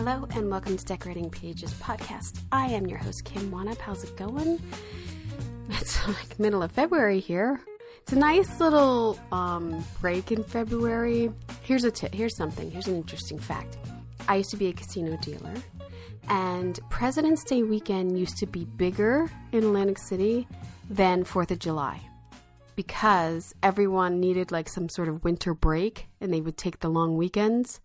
Hello and welcome to Decorating Pages podcast. I am your host, Kim Wannop. How's it going? It's like middle of February here. It's a nice little break in February. Here's an interesting fact. I used to be a casino dealer, and President's Day weekend used to be bigger in Atlantic City than 4th of July because everyone needed like some sort of winter break, and they would take the long weekends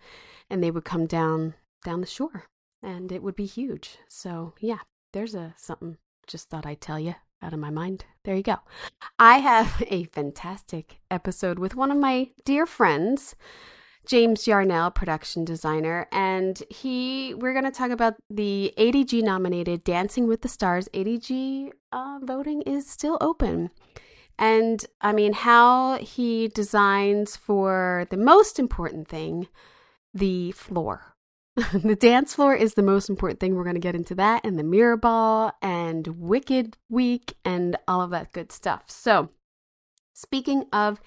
and they would come down the shore, and it would be huge. So yeah, there's something just thought I'd tell you out of my mind. There you go. I have a fantastic episode with one of my dear friends, James Yarnell, production designer, and we're going to talk about the ADG-nominated Dancing with the Stars. ADG voting is still open. And I mean, how he designs for the most important thing, the floor. The dance floor is the most important thing. We're going to get into that, and the Mirrorball and Wicked Week and all of that good stuff. So, speaking of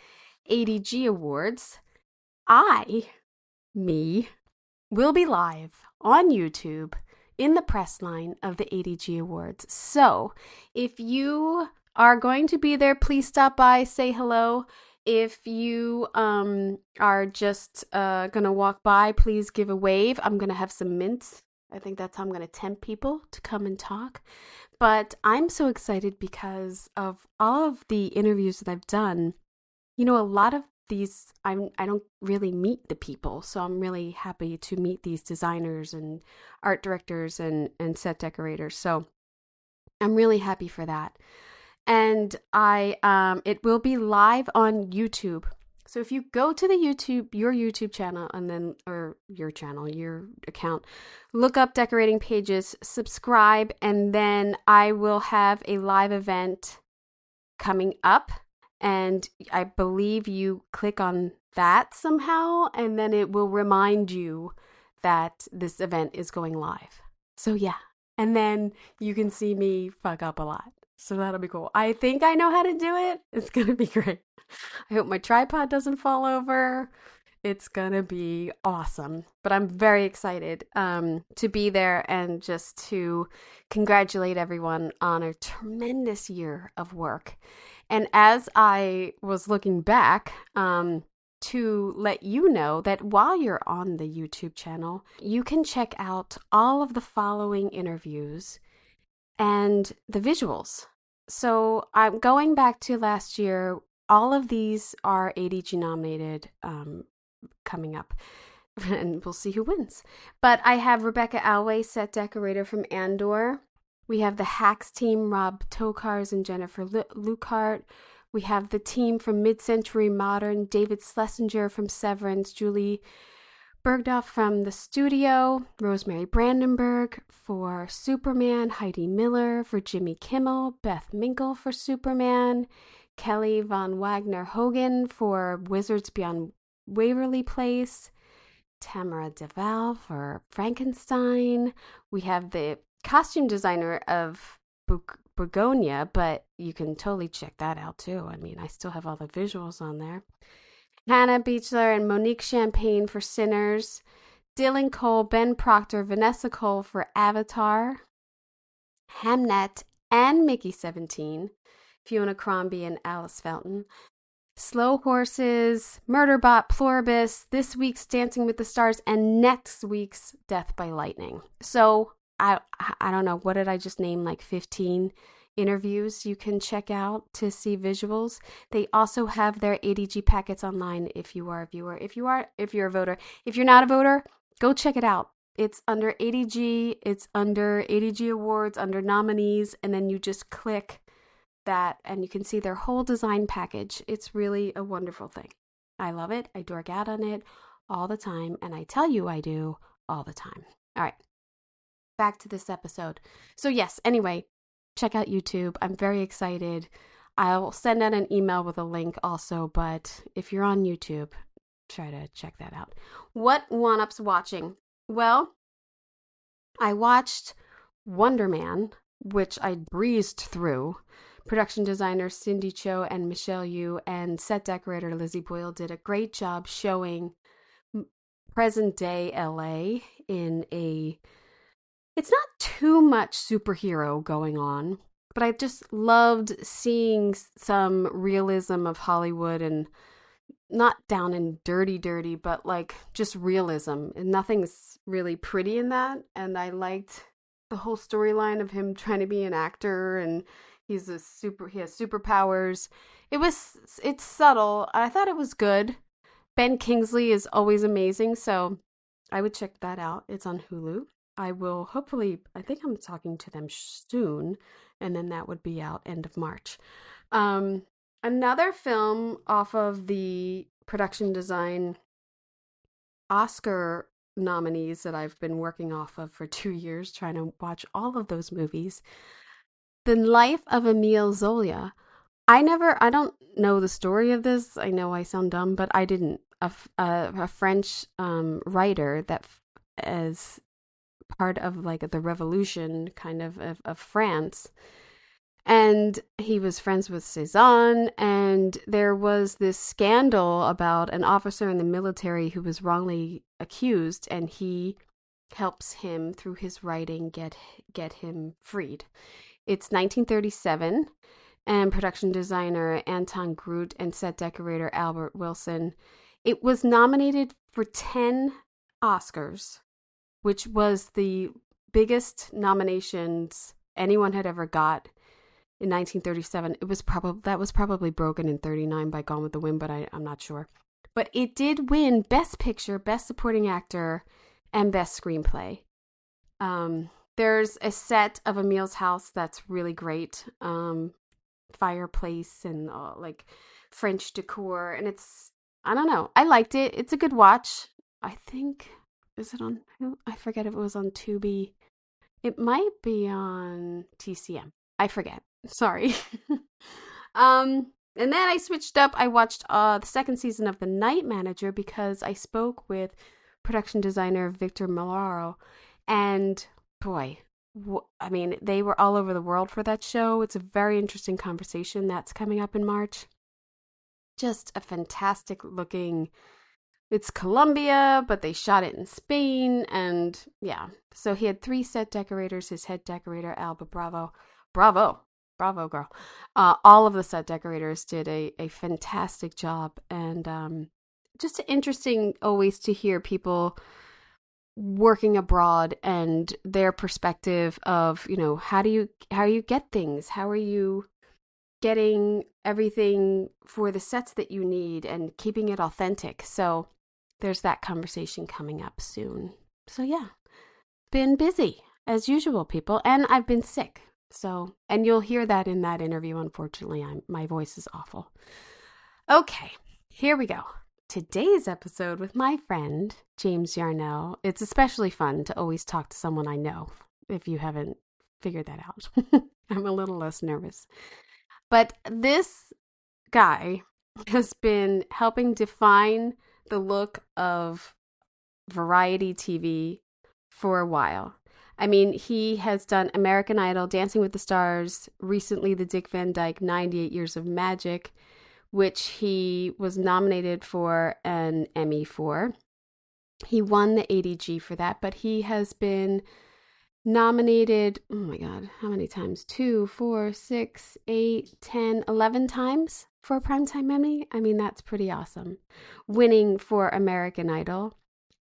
ADG awards, will be live on YouTube in the press line of the ADG awards. So, if you are going to be there, please stop by, say hello. If you are just going to walk by, please give a wave. I'm going to have some mints. I think that's how I'm going to tempt people to come and talk. But I'm so excited because of all of the interviews that I've done. You know, a lot of these, I don't really meet the people. So I'm really happy to meet these designers and art directors and set decorators. So I'm really happy for that. And it will be live on YouTube. So if you go to your YouTube channel, your account, look up Decorating Pages, subscribe, and then I will have a live event coming up. And I believe you click on that somehow, and then it will remind you that this event is going live. So yeah, and then you can see me fuck up a lot. So that'll be cool. I think I know how to do it. It's going to be great. I hope my tripod doesn't fall over. It's going to be awesome. But I'm very excited to be there and just to congratulate everyone on a tremendous year of work. And as I was looking back, to let you know that while you're on the YouTube channel, you can check out all of the following interviews and the visuals. So I'm going back to last year. All of these are ADG nominated coming up, and we'll see who wins. But I have Rebecca Alway, set decorator from Andor. We have the Hacks team, Rob Tokars and Jennifer Lucart. We have the team from Mid-Century Modern, David Schlesinger from Severance, Julie Bergdorf from The Studio, Rosemary Brandenburg for Superman, Heidi Miller for Jimmy Kimmel, Beth Minkle for Superman, Kelly Von Wagner-Hogan for Wizards Beyond Waverly Place, Tamara DeVal for Frankenstein. We have the costume designer of Begonia, but you can totally check that out too. I mean, I still have all the visuals on there. Hannah Beechler and Monique Champagne for Sinners, Dylan Cole, Ben Proctor, Vanessa Cole for Avatar, Hamnet and Mickey 17, Fiona Crombie and Alice Felton, Slow Horses, Murderbot, Pluribus, this week's Dancing with the Stars, and next week's Death by Lightning. So I don't know, what did I just name, like 15 interviews you can check out to see visuals. They also have their ADG packets online if you are a viewer. If you're a voter. If you're not a voter, go check it out. It's under ADG, it's under ADG Awards, under nominees, and then you just click that and you can see their whole design package. It's really a wonderful thing. I love it. I dork out on it all the time, and I tell you I do all the time. All right, back to this episode. So yes, anyway, check out YouTube. I'm very excited. I'll send out an email with a link also, but if you're on YouTube, try to check that out. What Wannop's watching? Well, I watched Wonder Man, which I breezed through. Production designer Cindy Cho and Michelle Yu and set decorator Lizzie Boyle did a great job showing present day LA in a, it's not too much superhero going on, but I just loved seeing some realism of Hollywood, and not down and dirty, but like just realism. And nothing's really pretty in that. And I liked the whole storyline of him trying to be an actor, and he has superpowers. It's subtle. I thought it was good. Ben Kingsley is always amazing, so I would check that out. It's on Hulu. I will hopefully, I think I'm talking to them soon, and then that would be out end of March. Another film off of the production design Oscar nominees that I've been working off of for 2 years, trying to watch all of those movies. The Life of Emile Zola. I don't know the story of this. I know I sound dumb, but I didn't. A French writer that as part of like the revolution kind of France. And he was friends with Cézanne, and there was this scandal about an officer in the military who was wrongly accused, and he helps him through his writing get him freed. It's 1937, and production designer Anton Groot and set decorator Albert Wilson. It was nominated for 10 Oscars, which was the biggest nominations anyone had ever got. In 1937, that was probably broken in 39 by Gone with the Wind, but I'm not sure. But it did win Best Picture, Best Supporting Actor, and Best Screenplay. There's a set of Emile's house that's really great. Fireplace and like French decor, and I don't know. I liked it. It's a good watch. I think, is it on? I forget if it was on Tubi. It might be on TCM. I forget. Sorry. And then I switched up. I watched the second season of The Night Manager because I spoke with production designer Victor Malaro, and boy, I mean, they were all over the world for that show. It's a very interesting conversation that's coming up in March. Just a fantastic looking. It's Colombia, but they shot it in Spain, and yeah. So he had 3 set decorators. His head decorator, Alba Bravo, girl. All of the set decorators did a fantastic job, and just interesting always to hear people working abroad and their perspective of, how do you get things? How are you getting everything for the sets that you need and keeping it authentic? So there's that conversation coming up soon. So yeah, been busy as usual, people, and I've been sick. So, and you'll hear that in that interview. Unfortunately, my voice is awful. Okay, here we go. Today's episode with my friend, James Yarnell. It's especially fun to always talk to someone I know, if you haven't figured that out. I'm a little less nervous. But this guy has been helping define the look of variety TV for a while. I mean, he has done American Idol, Dancing with the Stars, recently the Dick Van Dyke 98 Years of Magic, which he was nominated for an Emmy for. He won the ADG for that, but he has been nominated, oh my God, how many times? 2, 4, 6, 8, 10, 11 times for a Primetime Emmy. I mean, that's pretty awesome. Winning for American Idol.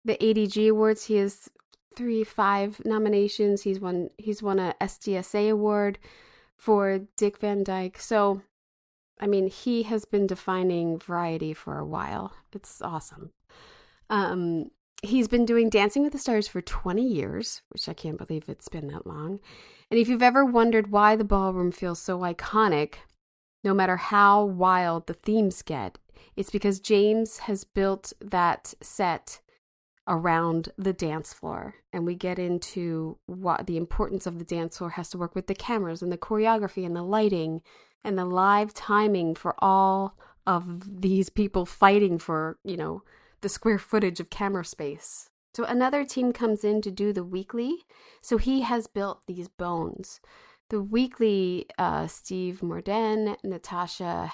The ADG Awards, he has 5 nominations. He's won a SDSA award for Dick Van Dyke. So, I mean, he has been defining variety for a while. It's awesome. He's been doing Dancing with the Stars for 20 years, which I can't believe it's been that long. And if you've ever wondered why the ballroom feels so iconic, no matter how wild the themes get, it's because James has built that set around the dance floor, and we get into what the importance of the dance floor has to work with the cameras and the choreography and the lighting and the live timing for all of these people fighting for, the square footage of camera space. So another team comes in to do the weekly. So he has built these bones. The weekly, Steve Morden, Natasha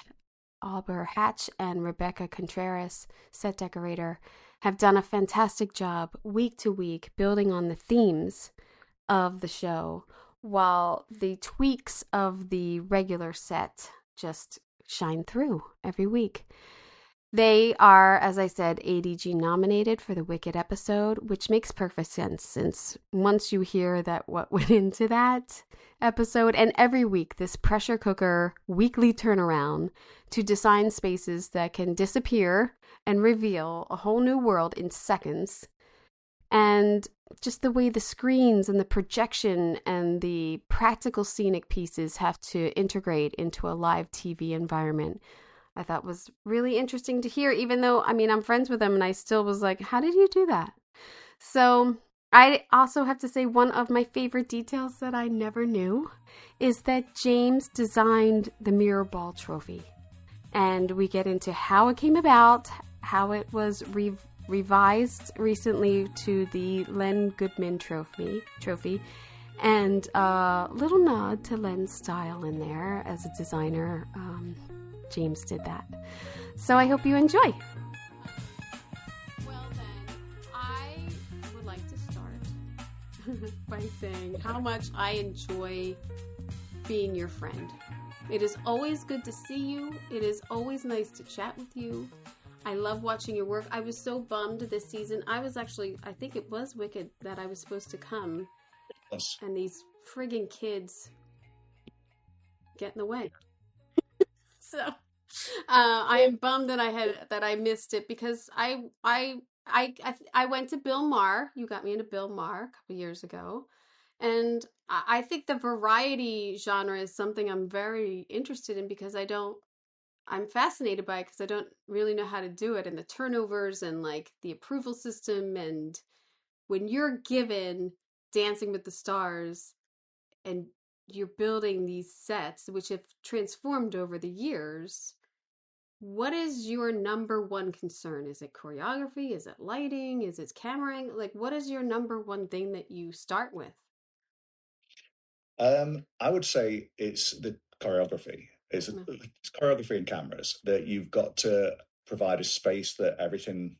Auber Hatch and Rebecca Contreras, set decorator, have done a fantastic job week to week building on the themes of the show, while the tweaks of the regular set just shine through every week. They are, as I said, ADG nominated for the Wicked episode, which makes perfect sense since once you hear that what went into that episode, and every week this pressure cooker weekly turnaround to design spaces that can disappear and reveal a whole new world in seconds. And just the way the screens and the projection and the practical scenic pieces have to integrate into a live TV environment, I thought was really interesting to hear, even though, I mean, I'm friends with them and I still was like, how did you do that? So I also have to say one of my favorite details that I never knew is that James designed the Mirrorball trophy. And we get into how it came about, how it was revised recently to the Len Goodman Trophy, and a little nod to Len's style in there as a designer. James did that. So I hope you enjoy. Well then, I would like to start by saying how much I enjoy being your friend. It is always good to see you. It is always nice to chat with you. I love watching your work. I was so bummed this season. I think it was Wicked that I was supposed to come. Yes. And these friggin' kids get in the way. So I am bummed that I missed it because I went to Bill Maher. You got me into Bill Maher a couple years ago. And I think the variety genre is something I'm very interested in because I'm fascinated by it because I don't really know how to do it, and the turnovers and like the approval system. And when you're given Dancing with the Stars and you're building these sets, which have transformed over the years, what is your number one concern? Is it choreography? Is it lighting? Is it cameraing? Like, what is your number one thing that you start with? I would say it's the choreography. It's choreography and cameras that you've got to provide a space that everything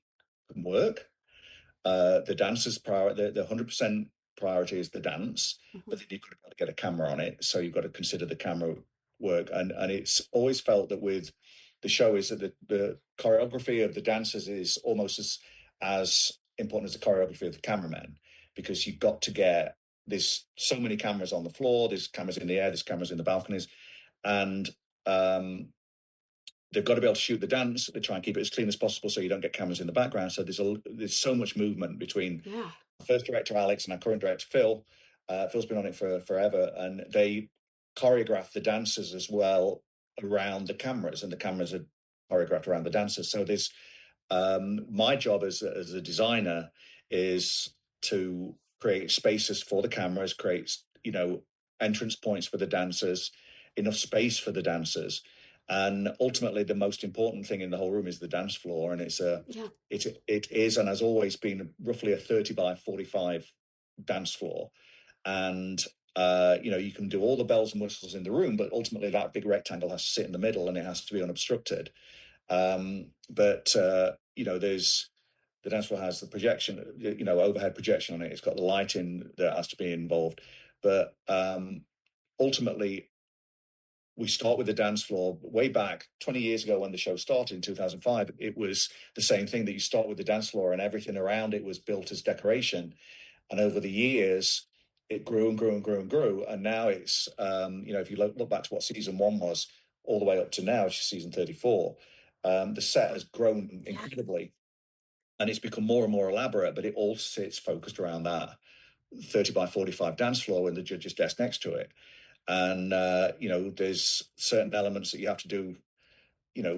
can work. The dancer's priority, the 100% priority is the dance, but then you've got to get a camera on it. So you've got to consider the camera work. And it's always felt that with the show is that the choreography of the dancers is almost as important as the choreography of the cameramen, because you've got to get, there's so many cameras on the floor, there's cameras in the air, there's cameras in the balconies, and they've got to be able to shoot the dance. They try and keep it as clean as possible so you don't get cameras in the background. So there's so much movement between our first director Alex and our current director Phil. Phil's been on it for forever, and they choreograph the dancers as well around the cameras, and the cameras are choreographed around the dancers. So there's my job as a designer is to create spaces for the cameras, create entrance points for the dancers, enough space for the dancers, and ultimately the most important thing in the whole room is the dance floor, and it is and has always been roughly a 30 by 45 dance floor, and you can do all the bells and whistles in the room, but ultimately that big rectangle has to sit in the middle and it has to be unobstructed. There's the dance floor has the projection, overhead projection on it. It's got the lighting that has to be involved, but ultimately we start with the dance floor. Way back 20 years ago when the show started in 2005, it was the same thing, that you start with the dance floor and everything around it was built as decoration. And over the years, it grew and grew and grew and grew. And now it's, if you look back to what season one was, all the way up to now, which is season 34, the set has grown incredibly. And it's become more and more elaborate, but it all sits focused around that 30 by 45 dance floor and the judge's desk next to it. And there's certain elements that you have to do,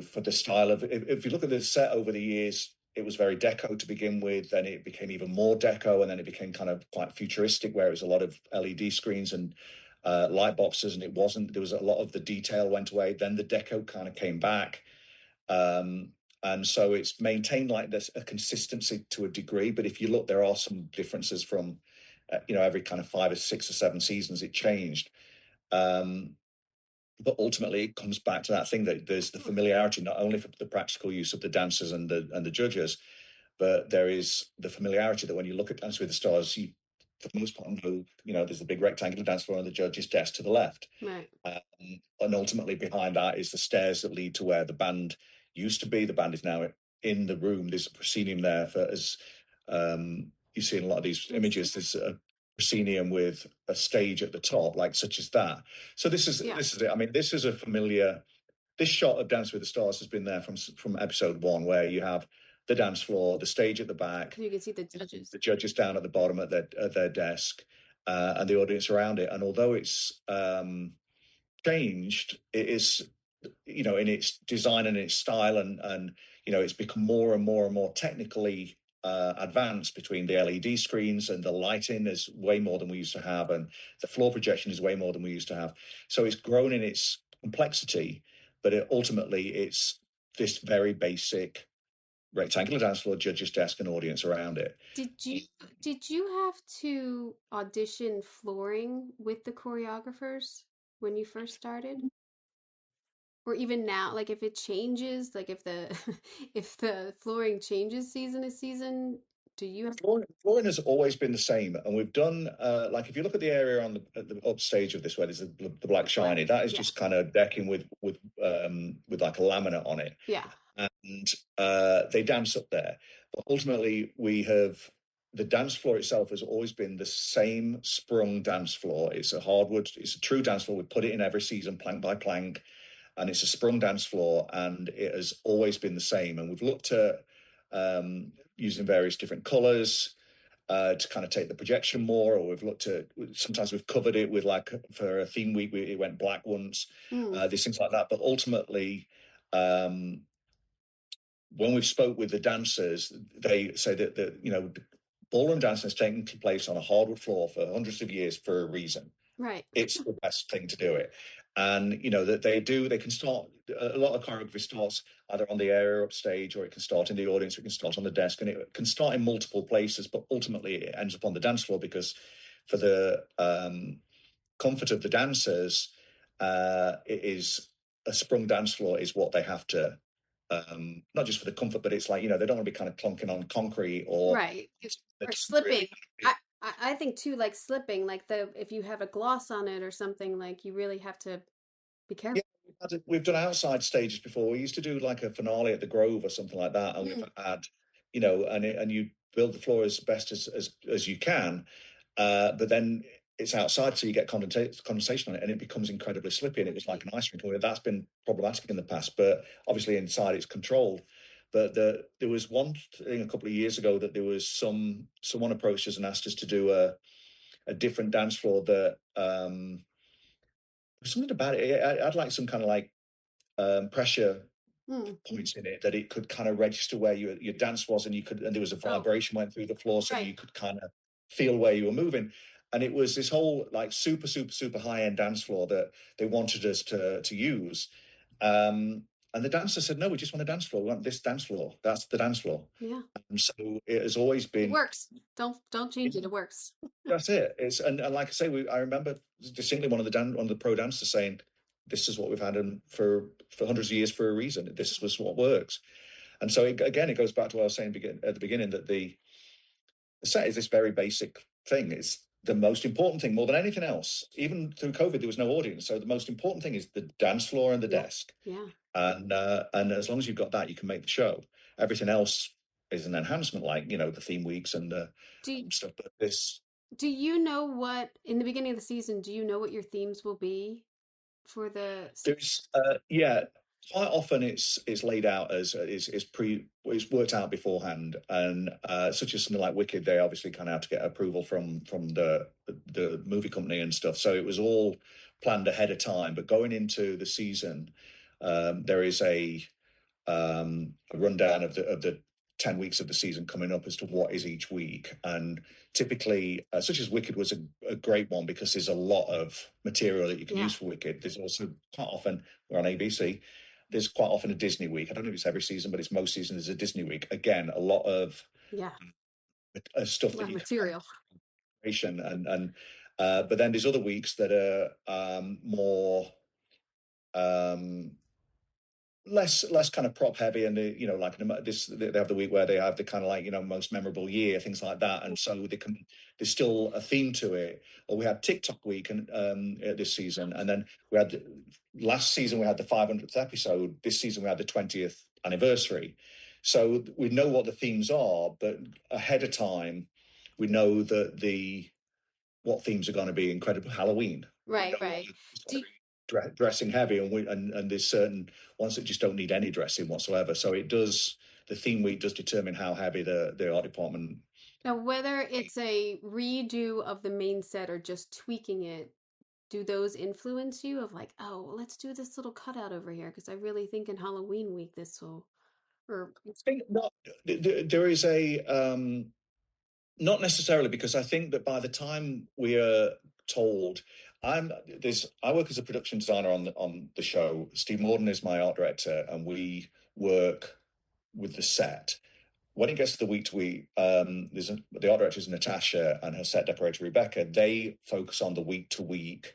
for the style of. If you look at the set over the years, it was very deco to begin with. Then it became even more deco, and then it became kind of quite futuristic, where it was a lot of LED screens and light boxes, and it wasn't. There was a lot of the detail went away. Then the deco kind of came back, and so it's maintained like this a consistency to a degree. But if you look, there are some differences from, every kind of 5 or 6 or 7 seasons it changed. but ultimately it comes back to that thing that there's the familiarity, not only for the practical use of the dancers and the judges, but there is the familiarity that when you look at Dance with the Stars, you, for the most part, know, there's the big rectangular dance floor and the judge's desk to the left. Right. And ultimately behind that is the stairs that lead to where the band used to be. The band is now in the room. There's a proscenium there for, as you see in a lot of these images, there's a proscenium with a stage at the top, like such as that. So this is it. I mean, this is a familiar. This shot of Dance with the Stars has been there from episode 1, where you have the dance floor, the stage at the back. You can see the judges. The judges down at the bottom at their desk, and the audience around it. And although it's changed, it is, in its design and its style, and it's become more and more and more technically advanced between the LED screens, and the lighting is way more than we used to have, and the floor projection is way more than we used to have. So it's grown in its complexity, but ultimately it's this very basic rectangular dance floor, judge's desk, and audience around it. Did you have to audition flooring with the choreographers when you first started? Or even now, like if it changes, like if the if the flooring changes season to season, do you have Flooring has always been the same, and we've done like if you look at the area on the upstage of this, where there's the black shiny, that is just kind of decking with like a laminate on it. Yeah. And they dance up there. But ultimately, the dance floor itself has always been the same sprung dance floor. It's a hardwood, it's a true dance floor. We put it in every season, plank by plank, and it's a sprung dance floor, and it has always been the same. And we've looked at using various different colors to kind of take the projection more, or we've looked at, sometimes we've covered it with, like, for a theme week, it went black once, these things like that. But ultimately, when we've spoke with the dancers, they say that ballroom dancing has taken place on a hardwood floor for hundreds of years for a reason. Right. It's the best thing to do it. And that they can start, a lot of choreography starts either on the area upstage, or it can start in the audience, or it can start on the desk, and it can start in multiple places, but ultimately it ends up on the dance floor, because for the comfort of the dancers, it is a sprung dance floor is what they have to, not just for the comfort, but it's like, they don't want to be kind of clunking on concrete or Right. Or slipping. I think too, like slipping, like if you have a gloss on it or something, like you really have to be careful. Yeah, we've done outside stages before. We used to do like a finale at the Grove or something like that, and we've had, and you build the floor as best as you can, but then it's outside, so you get condensation on it, and it becomes incredibly slippy, and it was like an ice rink. That's been problematic in the past, but obviously inside it's controlled. But there was one thing a couple of years ago that there was someone approached us and asked us to do a different dance floor that something about it. I'd like some kind of like pressure points in it, that it could kind of register where your dance was, and there was a vibration went through the floor, so you could kind of feel where you were moving. And it was this whole like super super super high end dance floor that they wanted us to use. And the dancer said, no, we just want a dance floor. We want this dance floor. That's the dance floor. Yeah. And so it has always been. It works. Don't change it. It works. That's it. It's and like I say, I remember distinctly one of the pro dancers saying, "This is what we've had for hundreds of years for a reason. This was what works." And so again, it goes back to what I was saying at the beginning, that the set is this very basic thing. It's the most important thing more than anything else. Even through COVID, there was no audience, so the most important thing is the dance floor and the desk. Yeah. And as long as you've got that, you can make the show. Everything else is an enhancement, like the theme weeks and stuff. But this. Do you know what, in the beginning of the season, do you know what your themes will be for the There's quite often it's laid out as it's worked out beforehand, and such as something like Wicked, they obviously kind of have to get approval from the movie company and stuff, so it was all planned ahead of time. But going into the season, there is a rundown of the 10 weeks of the season coming up as to what is each week. And typically, such as Wicked was a great one, because there's a lot of material that you can use for Wicked. There's also quite often, we're on ABC, there's quite often a Disney week. I don't know if it's every season, but it's most seasons there's a Disney week. Again, a lot of stuff that you material. And but then there's other weeks that are more less kind of prop heavy, and they have the week where they have the kind of like most memorable year, things like that, and so there's still a theme to it. Or we had TikTok week and this season, and then last season we had the 500th episode. This season we had the 20th anniversary. So we know what the themes are, but ahead of time we know that what themes are going to be incredible. Halloween, right, right. Dressing heavy, and there's certain ones that just don't need any dressing whatsoever. So the theme week does determine how heavy the art department. Now, whether it's a redo of the main set or just tweaking it, do those influence you of like, oh, let's do this little cutout over here because I really think in Halloween week this will, or I think not. There is not necessarily, because I think that by the time we are told, I work as a production designer on the show. Steve Morden is my art director, and we work with the set. When it gets to the week to week, the art director is Natasha and her set decorator Rebecca. They focus on the week to week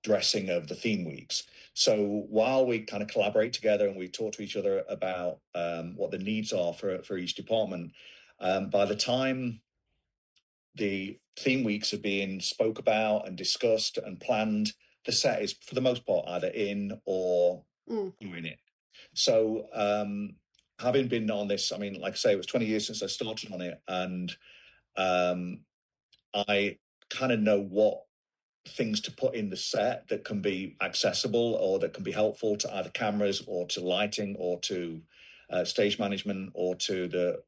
dressing of the theme weeks. So while we kind of collaborate together and we talk to each other about what the needs are for each department, by the time the theme weeks are being spoke about and discussed and planned, the set is for the most part either in or doing it. So having been on this, I mean, like I say, it was 20 years since I started on it, and I kind of know what things to put in the set that can be accessible or that can be helpful to either cameras or to lighting or to stage management or to the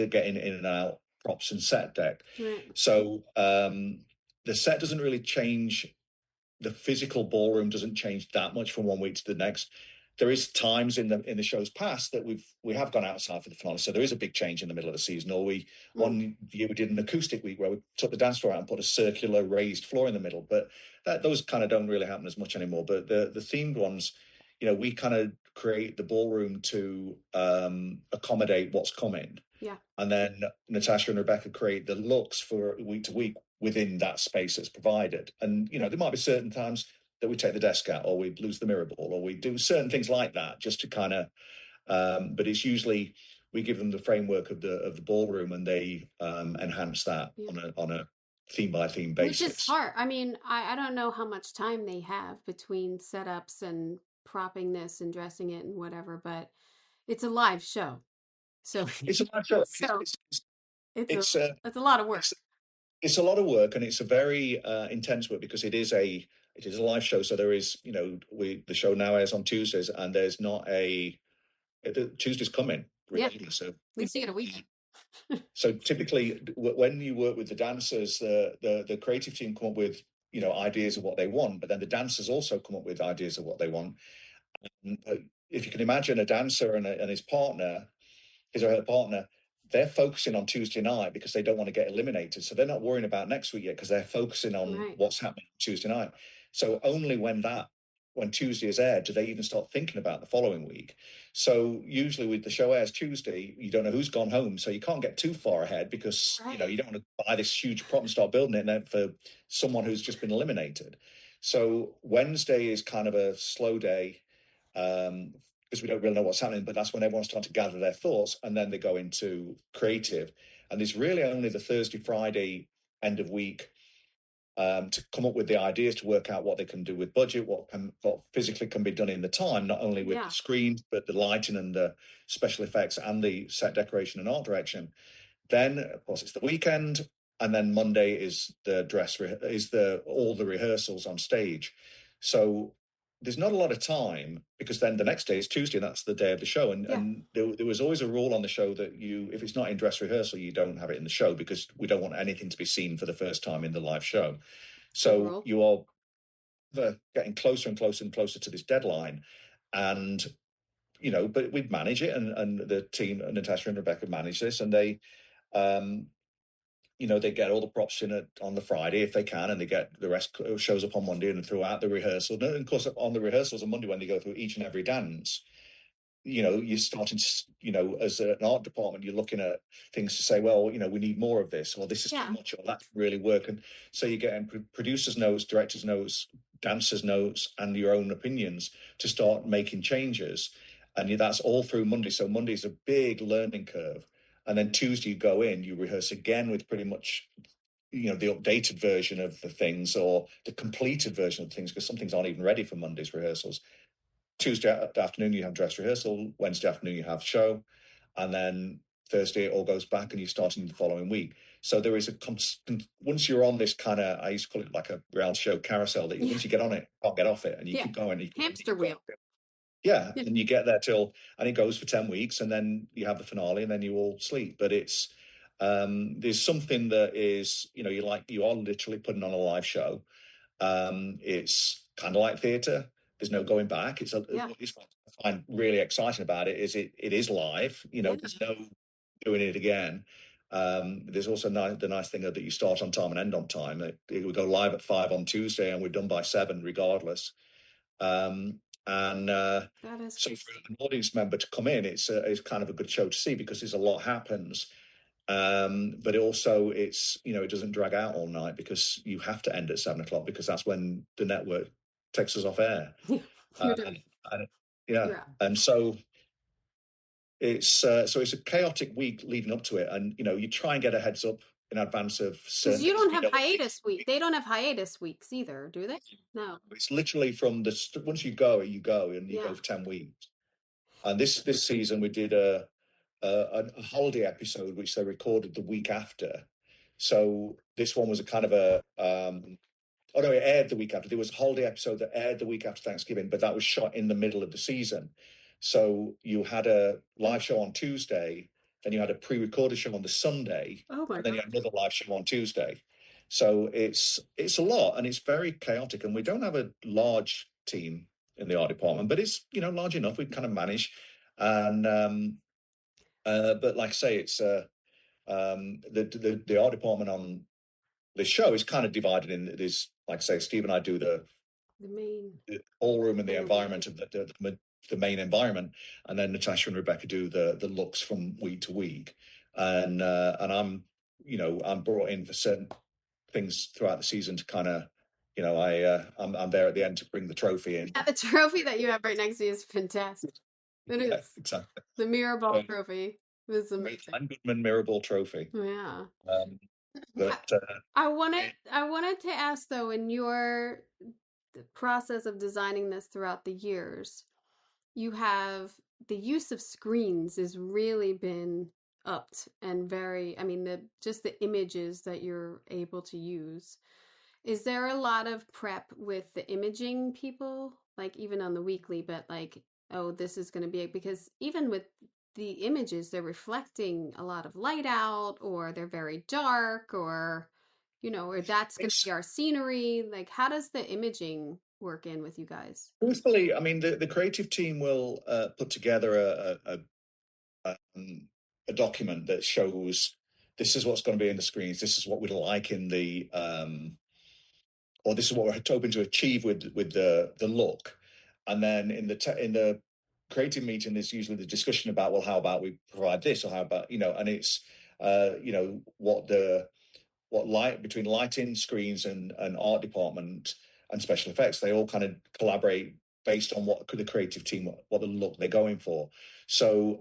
getting in and out props and set deck. right. So the set doesn't really change. The physical ballroom doesn't change that much from one week to the next. There is times in the show's past that we have gone outside for the finale, so there is a big change in the middle of the season. Or one year we did an acoustic week where we took the dance floor out and put a circular raised floor in the middle. But those kind of don't really happen as much anymore. But the themed ones, we kind of create the ballroom to accommodate what's coming. Yeah. And then Natasha and Rebecca create the looks for week to week within that space that's provided. And there might be certain times that we take the desk out, or we lose the Mirrorball, or we do certain things like that, just to kind of. But it's usually we give them the framework of the ballroom, and they enhance that on a theme by theme basis. Which is hard. I mean, I don't know how much time they have between setups and propping this and dressing it and whatever, but it's a live show. So it's a live show. So it's a lot of work. It's a lot of work, and it's a very intense work, because it is a live show. So there is, the show now airs on Tuesdays, and there's not Tuesday's coming. Yeah. So at least you get a week. So typically, when you work with the dancers, the creative team come up with ideas of what they want, but then the dancers also come up with ideas of what they want. And if you can imagine a dancer and his partner, his or her partner, they're focusing on Tuesday night because they don't want to get eliminated. So they're not worrying about next week yet, because they're focusing on what's happening Tuesday night. So only when Tuesday is aired do they even start thinking about the following week. So usually with the show airs Tuesday, you don't know who's gone home, so you can't get too far ahead, because you don't want to buy this huge prop and start building it for someone who's just been eliminated. So Wednesday is kind of a slow day, because we don't really know what's happening, but that's when everyone's starting to gather their thoughts, and then they go into creative. And there's really only the Thursday, Friday end of week to come up with the ideas, to work out what they can do with budget, what physically can be done in the time, not only with the screens, but the lighting and the special effects and the set decoration and art direction. Then, of course, it's the weekend, and then Monday is all the rehearsals on stage. So there's not a lot of time, because then the next day is Tuesday, and that's the day of the show. And there was always a rule on the show that if it's not in dress rehearsal, you don't have it in the show, because we don't want anything to be seen for the first time in the live show. So you are getting closer and closer and closer to this deadline. And, but we'd manage it, and the team, Natasha and Rebecca, manage this, and they, they get all the props in on the Friday if they can, and they get the rest shows up on Monday and throughout the rehearsal. And of course, on the rehearsals on Monday, when they go through each and every dance, you're starting to, as an art department, you're looking at things to say, well, we need more of this, or this is too much, or that can really work. And so you're getting producers' notes, directors' notes, dancers' notes and your own opinions to start making changes. And that's all through Monday. So Monday's a big learning curve. And then Tuesday you go in, you rehearse again with pretty much, the updated version of the things or the completed version of things, because some things aren't even ready for Monday's rehearsals. Tuesday afternoon you have dress rehearsal, Wednesday afternoon you have show, and then Thursday it all goes back and you're starting the following week. So there is a constant, once you're on this kind of, I used to call it like a reality show carousel, that once you get on it, you can't get off it, and you keep going. Hamster wheel. Yeah, and you get there and it goes for 10 weeks, and then you have the finale, and then you all sleep. But it's, there's something that is, you are literally putting on a live show. It's kind of like theatre. There's no going back. It's what I find really exciting about it is it is live. There's no doing it again. There's also the nice thing that you start on time and end on time. We go live at 5 on Tuesday, and we're done by 7 regardless. So for an audience member to come in, it's kind of a good show to see, because there's a lot happens. But also it doesn't drag out all night, because you have to end at 7 o'clock, because that's when the network takes us off air. And so it's a chaotic week leading up to it, and you try and get a heads up in advance of certain. Because you don't have hiatus week. They don't have hiatus weeks either, do they? No. It's literally from once you go, and you go for 10 weeks. And this season we did a holiday episode, which they recorded the week after. So this one was a kind of it aired the week after. There was a holiday episode that aired the week after Thanksgiving, but that was shot in the middle of the season. So you had a live show on Tuesday, then you had a pre-recorded show on the Sunday, and then you had another live show on Tuesday. So it's a lot, and it's very chaotic, and we don't have a large team in the art department, but it's large enough we kind of manage. And but like I say, it's the art department on the show is kind of divided in. There's, like I say, Steve and I do the ballroom and the environment of the main environment, and then Natasha and Rebecca do the looks from week to week, and I'm brought in for certain things throughout the season to kind of. I'm there at the end to bring the trophy in. Yeah, the trophy that you have right next to you is fantastic. It is. Exactly. The Mirrorball trophy was amazing. Len Goodman Mirrorball Trophy. Yeah. But I wanted to ask, though, in your process of designing this throughout the years, you have the use of screens has really been upped, and just the images that you're able to use. Is there a lot of prep with the imaging people, like even on the weekly, but like, oh, this is going to be, because even with the images, they're reflecting a lot of light out, or they're very dark, or, or that's going to be our scenery. Like, how does the imaging work in with you guys? Truthfully, I mean, the creative team will put together a document that shows this is what's going to be in the screens, this is what we'd like in the or this is what we're hoping to achieve with the look. And then in the creative meeting, there's usually the discussion about, well, how about we provide this, or how about, and it's what light between lighting, screens, and art department and special effects, they all kind of collaborate based on what the creative team, what the look they're going for. So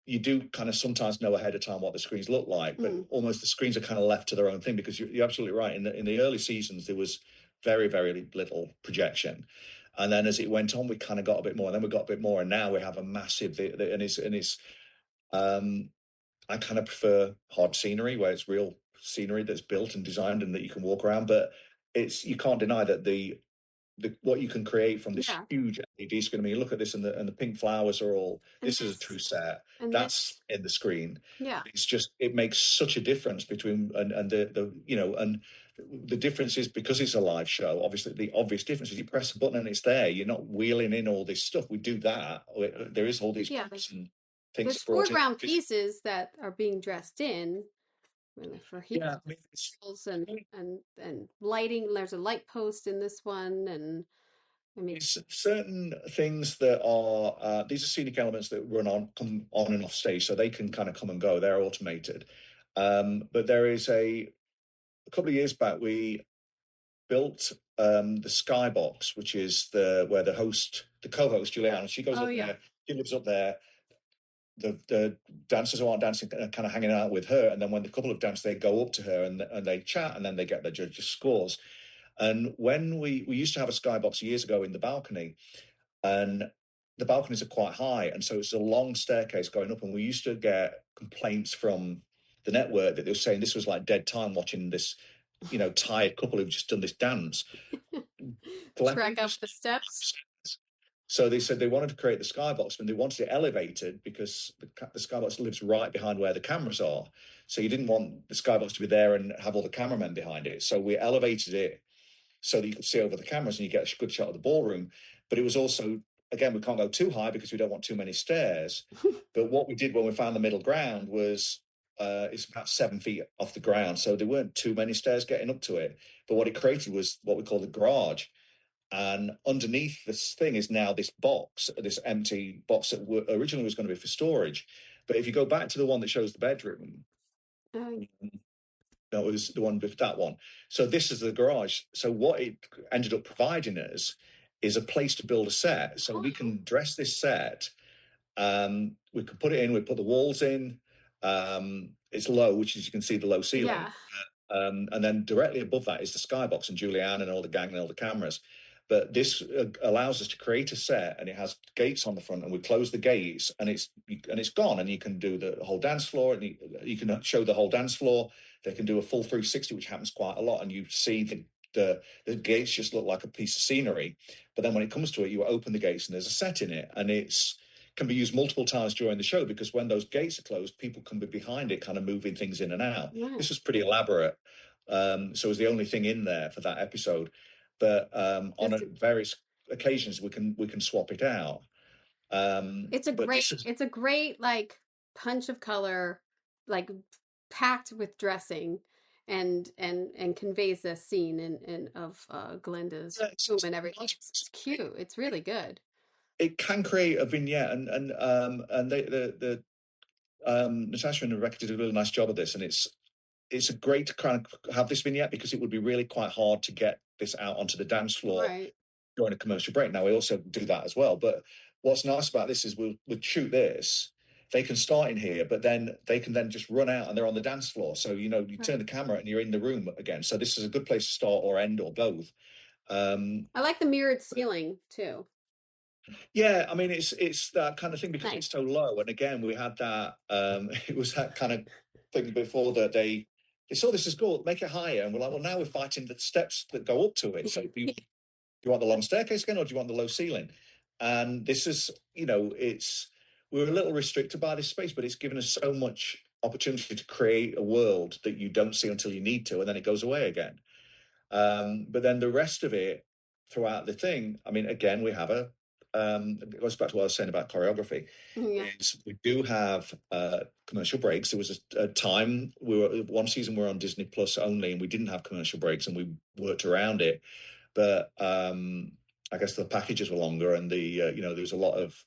you do kind of sometimes know ahead of time what the screens look like, but almost the screens are kind of left to their own thing, because you're absolutely right. In the early seasons, there was very, very little projection. And then as it went on, we kind of got a bit more, and then we got a bit more, and now we have a massive, and it's I kind of prefer hard scenery, where it's real scenery that's built and designed and that you can walk around. But you can't deny that the what you can create from this huge LED screen. I mean, you look at this, and the pink flowers are all. This is a true set. That's in the screen. Yeah, it's just, it makes such a difference between and the difference is, because it's a live show. Obviously, the obvious difference is you press a button and it's there. You're not wheeling in all this stuff. We do that. There is all these props and things. There's foreground pieces that are being dressed in. For heat and lighting. There's a light post in this one, and I mean, it's certain things that are these are scenic elements that come on and off stage, so they can kind of come and go. They're automated, but there is a couple of years back we built the skybox, which is where the co-host Juliana, she goes up there, she lives up there. The dancers who aren't dancing are kind of hanging out with her, and then when the couple have danced, they go up to her and they chat, and then they get the judges' scores. And when we used to have a skybox years ago in the balcony, and the balconies are quite high, and so it's a long staircase going up, and we used to get complaints from the network that they were saying this was like dead time watching this, tired couple who've just done this dance. Track up the steps. So they said they wanted to create the skybox, and they wanted it elevated because the skybox lives right behind where the cameras are. So you didn't want the skybox to be there and have all the cameramen behind it. So we elevated it so that you could see over the cameras and you get a good shot of the ballroom. But it was also, again, we can't go too high because we don't want too many stairs. But what we did when we found the middle ground was it's about 7 feet off the ground. So there weren't too many stairs getting up to it. But what it created was what we call the garage. And underneath this thing is now this box, this empty box that originally was going to be for storage. But if you go back to the one that shows the bedroom, that was the one with that one. So this is the garage. So what it ended up providing us is a place to build a set. So we can dress this set. We can put it in. We put the walls in. It's low, which is you can see the low ceiling. Yeah. And then directly above that is the skybox and Julianne and all the gang and all the cameras. But this allows us to create a set, and it has gates on the front, and we close the gates, and it's gone, and you can do the whole dance floor, and you can show the whole dance floor. They can do a full 360, which happens quite a lot, and you see the gates just look like a piece of scenery. But then when it comes to it, you open the gates, and there's a set in it, and can be used multiple times during the show because when those gates are closed, people can be behind it, kind of moving things in and out. Yeah. This was pretty elaborate, so it was the only thing in there for that episode. But on various occasions, we can swap it out. It's a great like punch of color, like packed with dressing, and conveys the scene of Glinda's room and everything. It's cute. It's really good. It can create a vignette, and Natasha and Rebecca did a really nice job of this, and it's a great to kind of have this vignette because it would be really quite hard to get this out onto the dance floor during a commercial break. Now we also do that as well, but what's nice about this is we'll shoot this. They can start in here, but then they can then just run out and they're on the dance floor. So you turn the camera and you're in the room again. So this is a good place to start or end or both. I like the mirrored ceiling too. Yeah, I mean it's that kind of thing because it's so low. And again, we had that. It was that kind of thing before that they saw this as cool, make it higher, and we're like, well, now we're fighting the steps that go up to it. So do you want the long staircase again, or do you want the low ceiling? And this is, we're a little restricted by this space, but it's given us so much opportunity to create a world that you don't see until you need to, and then it goes away again. But then the rest of it throughout the thing, I mean, again, we have it goes back to what I was saying about choreography. Is we do have commercial breaks. There was a time one season we were on Disney Plus only, and we didn't have commercial breaks, and we worked around it. But I guess the packages were longer, and there was a lot of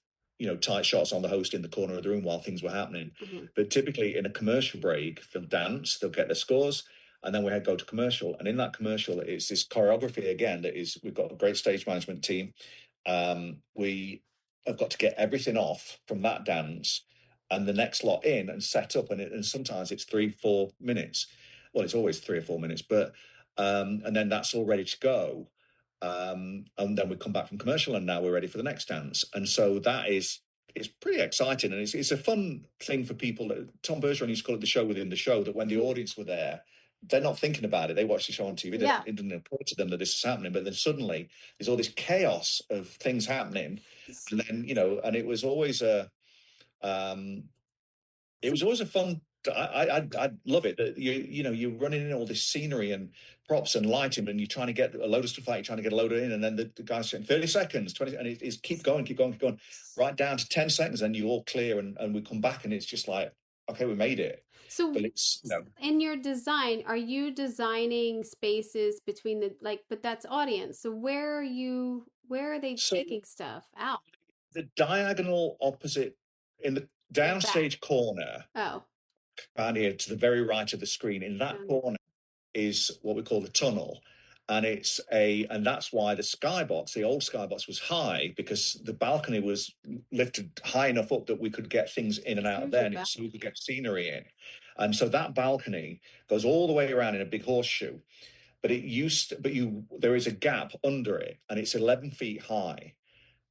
tight shots on the host in the corner of the room while things were happening. But typically in a commercial break, they'll dance, they'll get their scores, and then we go to commercial. And in that commercial, it's this choreography again. We've got a great stage management team. We have got to get everything off from that dance and the next lot in and set up, and sometimes it's 3-4 minutes. Well, it's always 3 or 4 minutes, but and then that's all ready to go. And then we come back from commercial, and now we're ready for the next dance. And so it's pretty exciting, and it's a fun thing for people. Tom Bergeron used to call it the show within the show. That when the audience were there, they're not thinking about it. They watch the show on TV. It didn't occur to them that this is happening. But then suddenly there's all this chaos of things happening. And then, and it was always a fun. I love it that you're running in all this scenery and props and lighting, and you're trying to get a load of stuff out, you're trying to get a load in, and then the guy's saying 30 seconds, 20, and it's keep going, right down to 10 seconds, and you're all clear, and we come back, and it's just like, okay, we made it. So but it's in your design, are you designing spaces between but that's audience. So where are they taking stuff out? The diagonal opposite in the downstage corner. Around here to the very right of the screen, in that corner is what we call the tunnel. and that's why the skybox, the old skybox, was high, because the balcony was lifted high enough up that we could get things in and out of there, so we could get scenery in. And so that balcony goes all the way around in a big horseshoe, but there is a gap under it, and it's 11 feet high.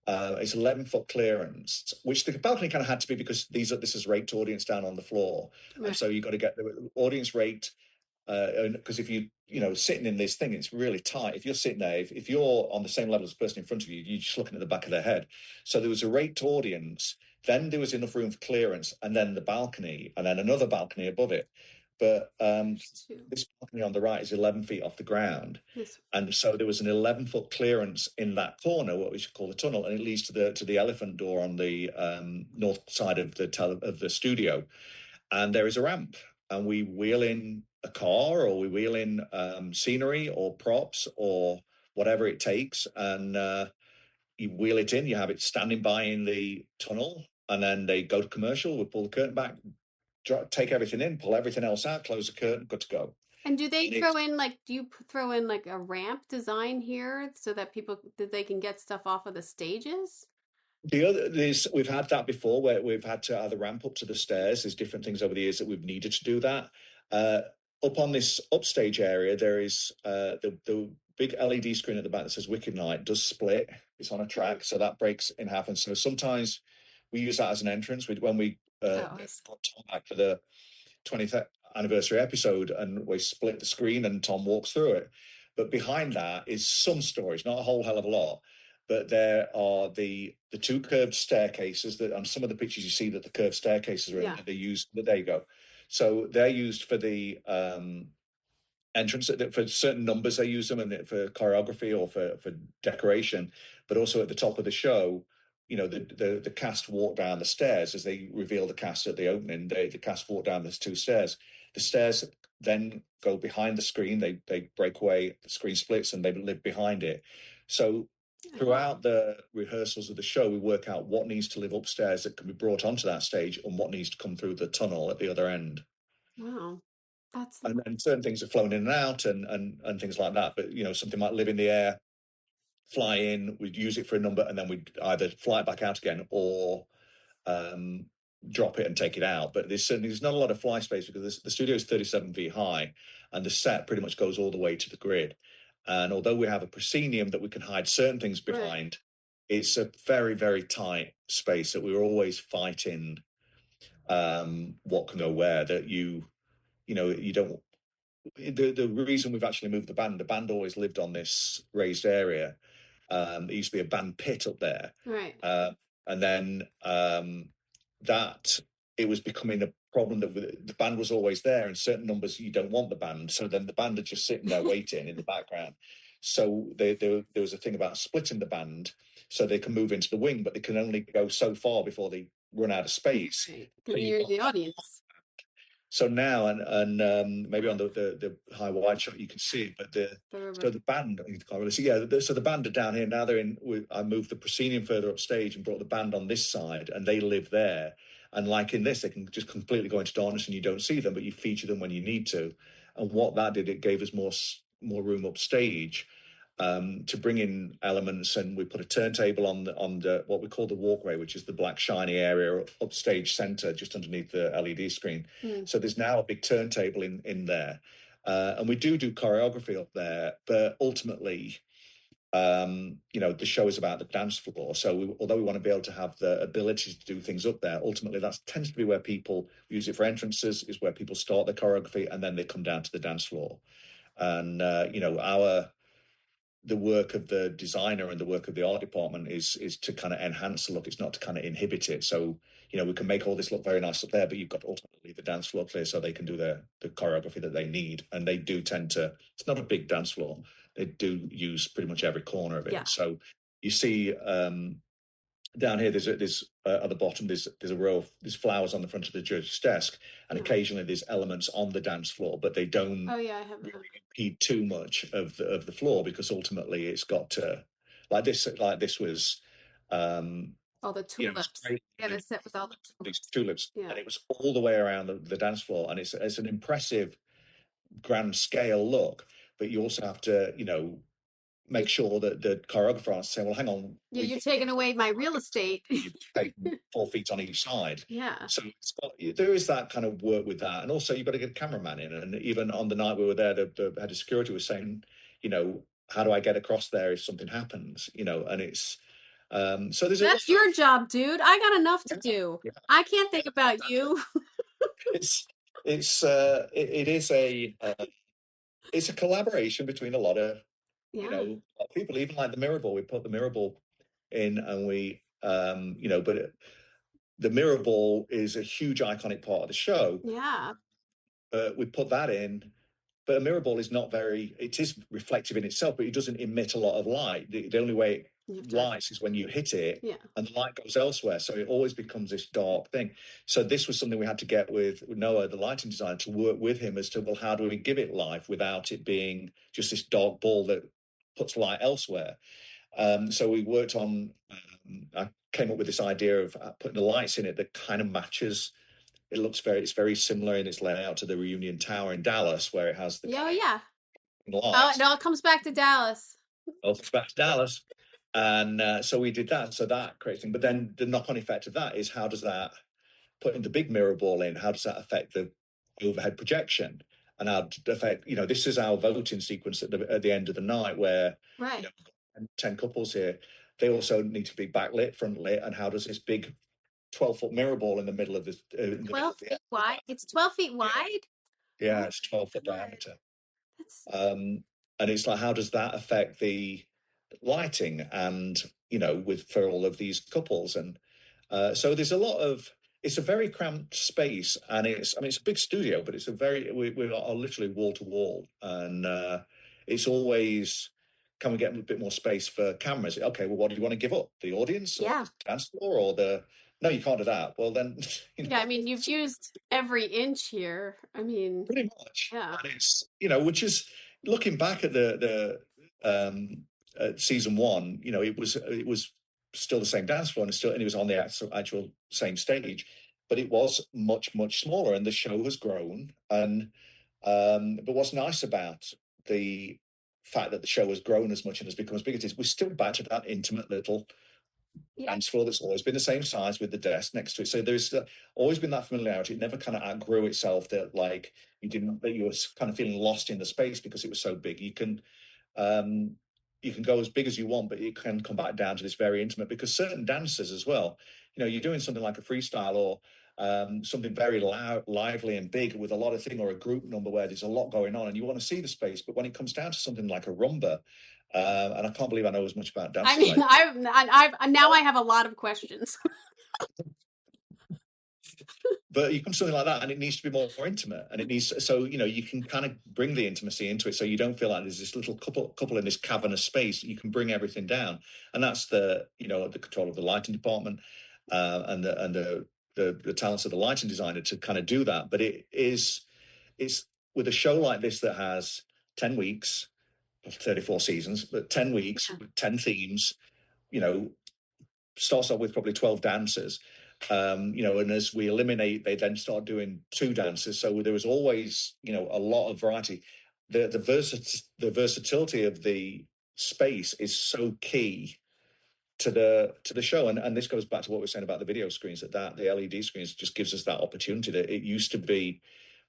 It's 11-foot clearance, which the balcony kind of had to be, because this is raked audience down on the floor, and so you've got to get the audience raked. Because if sitting in this thing, it's really tight. If you're sitting there, if you're on the same level as the person in front of you, you're just looking at the back of their head. So there was a raked audience, then there was enough room for clearance, and then the balcony, and then another balcony above it. But this balcony on the right is 11 feet off the ground. Yes. And so there was an 11-foot clearance in that corner, what we should call the tunnel, and it leads to the elephant door on the north side of the studio. And there is a ramp, and we wheel in a car, or we wheel in scenery or props or whatever it takes, and you wheel it in. You have it standing by in the tunnel, and then they go to commercial. We pull the curtain back, take everything in, pull everything else out, close the curtain, good to go. And do you throw in like a ramp design here so that they can get stuff off of the stages? We've had that before, where we've had to either ramp up to the stairs. There's different things over the years that we've needed to do that. Up on this upstage area, there is the big LED screen at the back that says Wicked Night does split. It's on a track, so that breaks in half. And so sometimes we use that as an entrance. When we got Tom back for the 20th anniversary episode, and we split the screen and Tom walks through it. But behind that is some stories, not a whole hell of a lot. But there are the two curved staircases that on some of the pictures you see that the curved staircases are in, they're used. There you go. So they're used for the entrance, for certain numbers they use them, and for choreography or for decoration. But also at the top of the show, the cast walk down the stairs as they reveal the cast at the opening. The cast walk down those two stairs. The stairs then go behind the screen. They break away, the screen splits, and they live behind it. So throughout the rehearsals of the show, we work out what needs to live upstairs that can be brought onto that stage, and what needs to come through the tunnel at the other end. Wow. And then certain things are flown in and out, and things like that. But something might live in the air, fly in, we'd use it for a number, and then we'd either fly it back out again, or drop it and take it out. But there's not a lot of fly space, because the studio is 37 feet high, and the set pretty much goes all the way to the grid. And although we have a proscenium that we can hide certain things behind, it's a very, very tight space that we're always fighting what can go where. That you don't. The reason we've actually moved the band always lived on this raised area. There used to be a band pit up there, right? And then that it was becoming a problem that the band was always there, and certain numbers you don't want the band, so then the band are just sitting there waiting in the background. So there was a thing about splitting the band so they can move into the wing, but they can only go so far before they run out of space. Right. So you're the audience. So now, and maybe on the high wide shot you can see it, but the band, you can't really see. Yeah, so the band are down here now. They're in. I moved the proscenium further upstage and brought the band on this side, and they live there. And like in this, they can just completely go into darkness, and you don't see them, but you feature them when you need to. And what that did, it gave us more room upstage to bring in elements, and we put a turntable on the what we call the walkway, which is the black shiny area upstage center, just underneath the LED screen. So there's now a big turntable in there, and we do choreography up there, but ultimately the show is about the dance floor. So although we want to be able to have the ability to do things up there, ultimately that tends to be where people use it for entrances, is where people start their choreography, and then they come down to the dance floor. And the work of the designer and the work of the art department is to kind of enhance the look. It's not to kind of inhibit it. So, we can make all this look very nice up there, but you've got to ultimately the dance floor clear so they can do the choreography that they need. And they do tend to, it's not a big dance floor. They do use pretty much every corner of it. Yeah. So you see down here, there's at the bottom, there's a row of there's flowers on the front of the judge's desk, and occasionally there's elements on the dance floor, but they don't really impede too much of the floor, because ultimately it's got to like this was all the tulips. To sit with all these tulips, and it was all the way around the dance floor, and it's an impressive grand scale look. but you also have to, make sure that the choreographer aren't saying, well, hang on, Yeah, you're taking away my real estate. you've taken 4 feet on each side. Yeah. So there is that kind of work with that. And also you've got to get a cameraman in. And even on the night we were there, the head of security was saying, how do I get across there if something happens? And it's, so there's That's your job, dude. I got enough to do. yeah, I can't think about you. it's, it is it's a collaboration between a lot of, Yeah. people, even like the Mirrorball. We put the Mirrorball in and but the Mirrorball is a huge iconic part of the show. Yeah. We put that in, but a Mirrorball is not very, it is reflective in itself, but it doesn't emit a lot of light. The only way it lights is when you hit it, yeah, and the light goes elsewhere. So it always becomes this dark thing. So this was something we had to get with Noah, the lighting designer, to work with him as to, well, how do we give it life without it being just this dark ball that puts light elsewhere? So we worked on, I came up with this idea of putting the lights in it that kind of matches. It's very similar in its layout to the Reunion Tower in Dallas, where it has the yeah. Oh, lights. it all comes back to Dallas. Well, it's back to Dallas. And so we did that. So that creates thing. But then the knock-on effect of that is, how does that, putting the big mirror ball in, how does that affect the overhead projection? And how affect, this is our voting sequence at the end of the night, where Right. 10 couples here, they also need to be backlit, front lit, and how does this big 12-foot mirror ball in the middle of this 12 feet wide. It's 12 feet wide. Yeah, Oh it's 12-foot my God. diameter. That's And it's like, how does that affect the lighting and, for all of these couples? And so there's a lot of, it's a very cramped space, and it's a big studio, but it's we are literally wall to wall. And it's always, can we get a bit more space for cameras? Okay, well, what do you want to give up? The audience or the dance floor or no, you can't do that. Well, then, yeah. I mean, you've used every inch here. I mean, pretty much. yeah. And it's, which is, looking back at at season one, it was still the same dance floor, and it was on the actual same stage, but it was much, much smaller, and the show has grown. And but what's nice about the fact that the show has grown as much and has become as big as it is, we're still back to that intimate little dance floor that's always been the same size with the desk next to it. So there's always been that familiarity. It never kind of outgrew itself, that like you were kind of feeling lost in the space because it was so big. Um, you can go as big as you want, but it can come back down to this very intimate, because certain dancers as well, you're doing something like a freestyle or something very lively and big with a lot of thing, or a group number where there's a lot going on and you want to see the space. But when it comes down to something like a rumba, and I can't believe I know as much about dance. I mean, I've now I have a lot of questions. But you come to something like that, and it needs to be more intimate, and it needs, so you can kind of bring the intimacy into it, so you don't feel like there's this little couple in this cavernous space. You can bring everything down, and that's the control of the lighting department, and the talents of the lighting designer to kind of do that. But it's with a show like this that has 10 weeks, 34 seasons, but 10 weeks, 10 themes, starts off with probably 12 dancers. And as we eliminate, they then start doing 2 dances. So there was always, a lot of variety. The versatility of the space is so key to the show. And this goes back to what we were saying about the video screens, that the LED screens just gives us that opportunity. That it used to be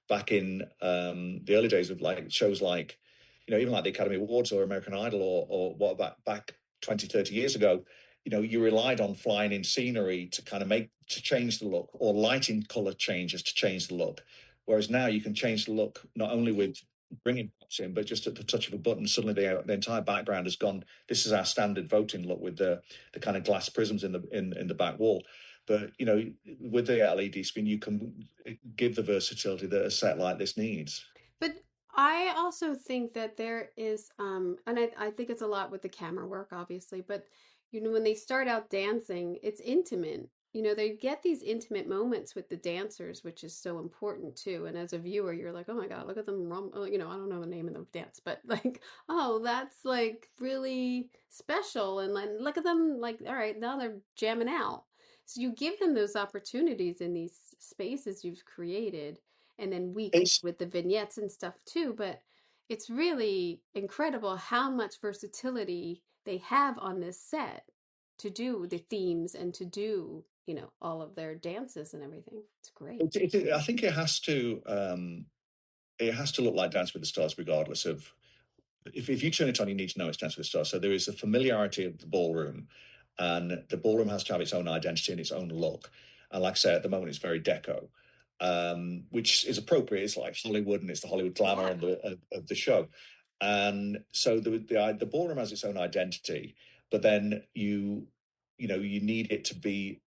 back in the early days of like shows like, even like the Academy Awards or American Idol or what, back 20, 30 years ago, you relied on flying in scenery to kind of to change the look, or lighting color changes to change the look. Whereas now you can change the look not only with bringing props in, but just at the touch of a button, suddenly the entire background has gone. This is our standard voting look with the kind of glass prisms in the back wall. But with the LED screen, you can give the versatility that a set like this needs. But I also think that there is, and I think it's a lot with the camera work, obviously, but when they start out dancing, it's intimate. They get these intimate moments with the dancers, which is so important too. And as a viewer, you're like, oh my God, look at them I don't know the name of the dance, but like, oh, that's like really special. And like, look at them, like, all right, now they're jamming out. So you give them those opportunities in these spaces you've created, and then we It's with the vignettes and stuff too. But It's really incredible how much versatility they have on this set to do the themes and to do, all of their dances and everything. It's great. I think it has to look like Dance with the Stars, regardless of if you turn it on, you need to know it's Dance with the Stars. So there is a familiarity of the ballroom, and the ballroom has to have its own identity and its own look. And like I say, at the moment, it's very deco, which is appropriate. It's like Hollywood, and it's the Hollywood glamour of the show. And so the ballroom has its own identity, but then you need it to be,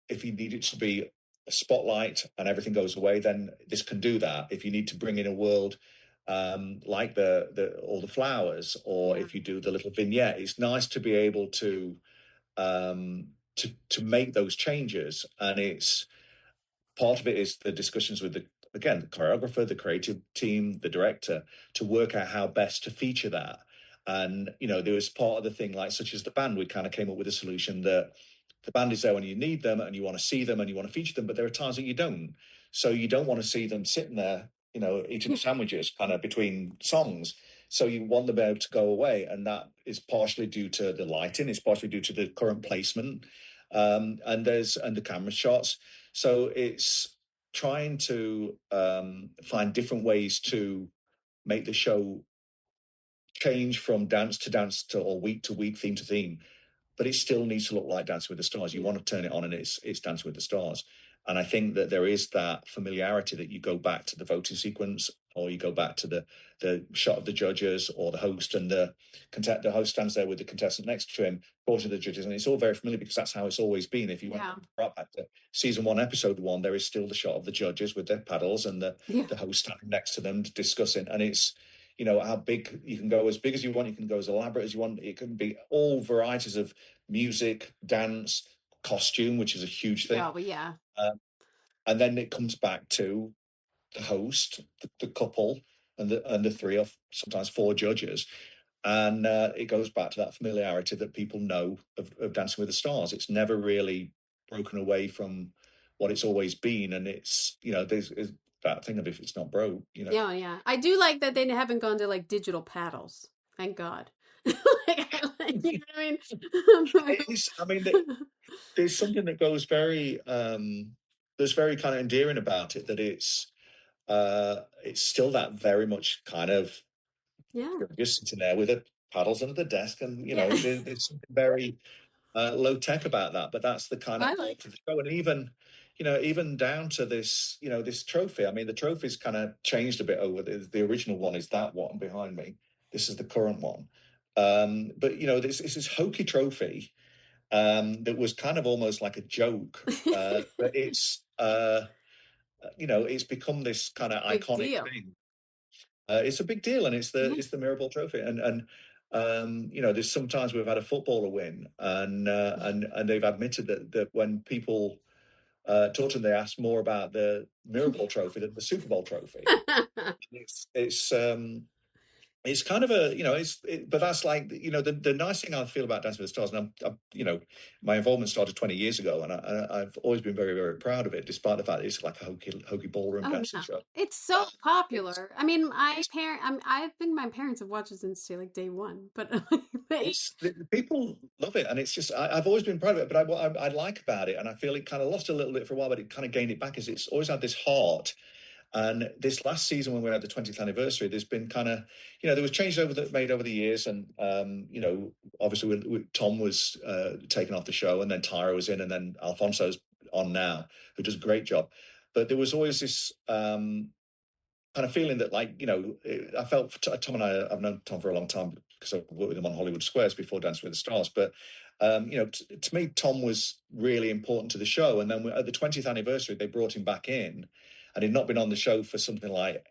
if you need it to be a spotlight and everything goes away, then this can do that. If you need to bring in a world like the all the flowers, or if you do the little vignette, it's nice to be able to make those changes. And it's part of it is the discussions with the choreographer, the creative team, the director, to work out how best to feature that. And there was part of the thing, like such as the band, we kind of came up with a solution that the band is there when you need them and you want to see them and you want to feature them, but there are times that you don't. So you don't want to see them sitting there, eating sandwiches kind of between songs. So you want them able to go away. And that is partially due to the lighting, it's partially due to the current placement, and the camera shots. So it's trying to find different ways to make the show change from dance to dance to, or week to week, theme to theme, but it still needs to look like Dancing with the Stars. You want to turn it on and it's Dancing with the Stars. And I think that there is that familiarity that you go back to the voting sequence, or you go back to the shot of the judges or the host, and the host stands there with the contestant next to him, talking to the judges, and it's all very familiar because that's how it's always been. If you went right back to season 1, episode 1, there is still the shot of the judges with their paddles and the host standing next to them discussing, and it's how big you can go, as big as you want, you can go as elaborate as you want. It can be all varieties of music, dance, costume, which is a huge thing. Oh, yeah. And then it comes back to the host, the couple, and the 3 or sometimes 4 judges. And it goes back to that familiarity that people know of Dancing with the Stars. It's never really broken away from what it's always been. And it's, there's that thing of if it's not broke, Yeah, yeah. I do like that they haven't gone to like digital paddles. Thank God. You know what I mean? There's something that goes very, that's very kind of endearing about it, that it's still that very much kind of, you're just sitting there with the paddles under the desk, and there's something very low tech about that. But that's the kind of art of the show. And even down to this, this trophy. I mean, the trophy's kind of changed a bit over the original one is that one behind me. This is the current one. But this hokey trophy that was kind of almost like a joke. But it's it's become this kind of iconic thing. It's a big deal, and it's the Mirrorball Trophy. And there's sometimes we've had a footballer win, and they've admitted that when people talk to them, they ask more about the Mirrorball Trophy than the Super Bowl trophy. It's kind of but that's like, the nice thing I feel about Dancing with the Stars, and my involvement started 20 years ago, and I've always been very, very proud of it, despite the fact that it's like a hokey ballroom dancing show. It's so popular. I mean, I think my parents have watched it since like day one, but people love it, and it's just I've always been proud of it. But what I like about it, and I feel it kind of lost a little bit for a while, but it kind of gained it back, is it's always had this heart. And this last season, when we had the 20th anniversary, there's been kind of, there was changes made over the years. And, obviously Tom was taken off the show, and then Tyra was in, and then Alfonso's on now, who does a great job. But there was always this kind of feeling that, like, I felt Tom and I've known Tom for a long time because I've worked with him on Hollywood Squares before Dancing with the Stars. But, to me, Tom was really important to the show. And then at the 20th anniversary, they brought him back in. And he'd not been on the show for something like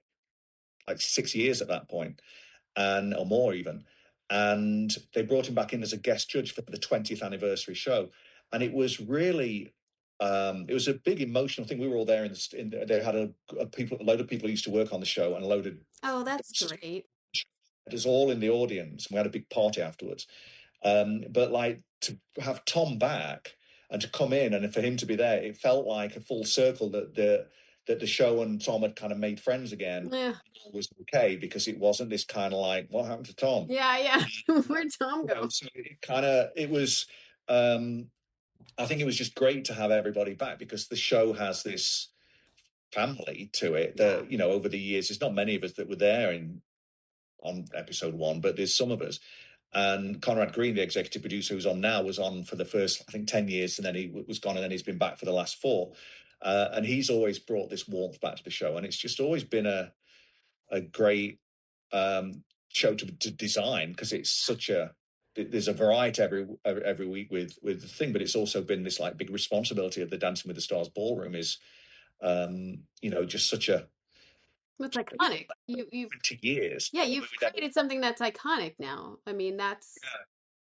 6 years at that point, or more even. And they brought him back in as a guest judge for the 20th anniversary show. And it was really, it was a big emotional thing. We were all there they had a load of people who used to work on the show, and a load of... Oh, that's great. It was all in the audience, and we had a big party afterwards. But like, to have Tom back and to come in, and for him to be there, it felt like a full circle, that that the show and Tom had kind of made friends again, Yeah. was okay because it wasn't this kind of like, what happened to Tom? Yeah. Where'd Tom go? So it was. I think it was just great to have everybody back because the show has this family to it that over the years, there's not many of us that were there on episode 1, but there's some of us. And Conrad Green, the executive producer who's on now, was on for the first, I think, 10 years, and then he was gone, and then he's been back for the last 4. And he's always brought this warmth back to the show, and it's just always been a great show to design because it's such there's a variety every week with the thing, but it's also been this like big responsibility of the Dancing with the Stars ballroom is just such a It's iconic. You've 20 years. you've created something that's iconic now. I mean,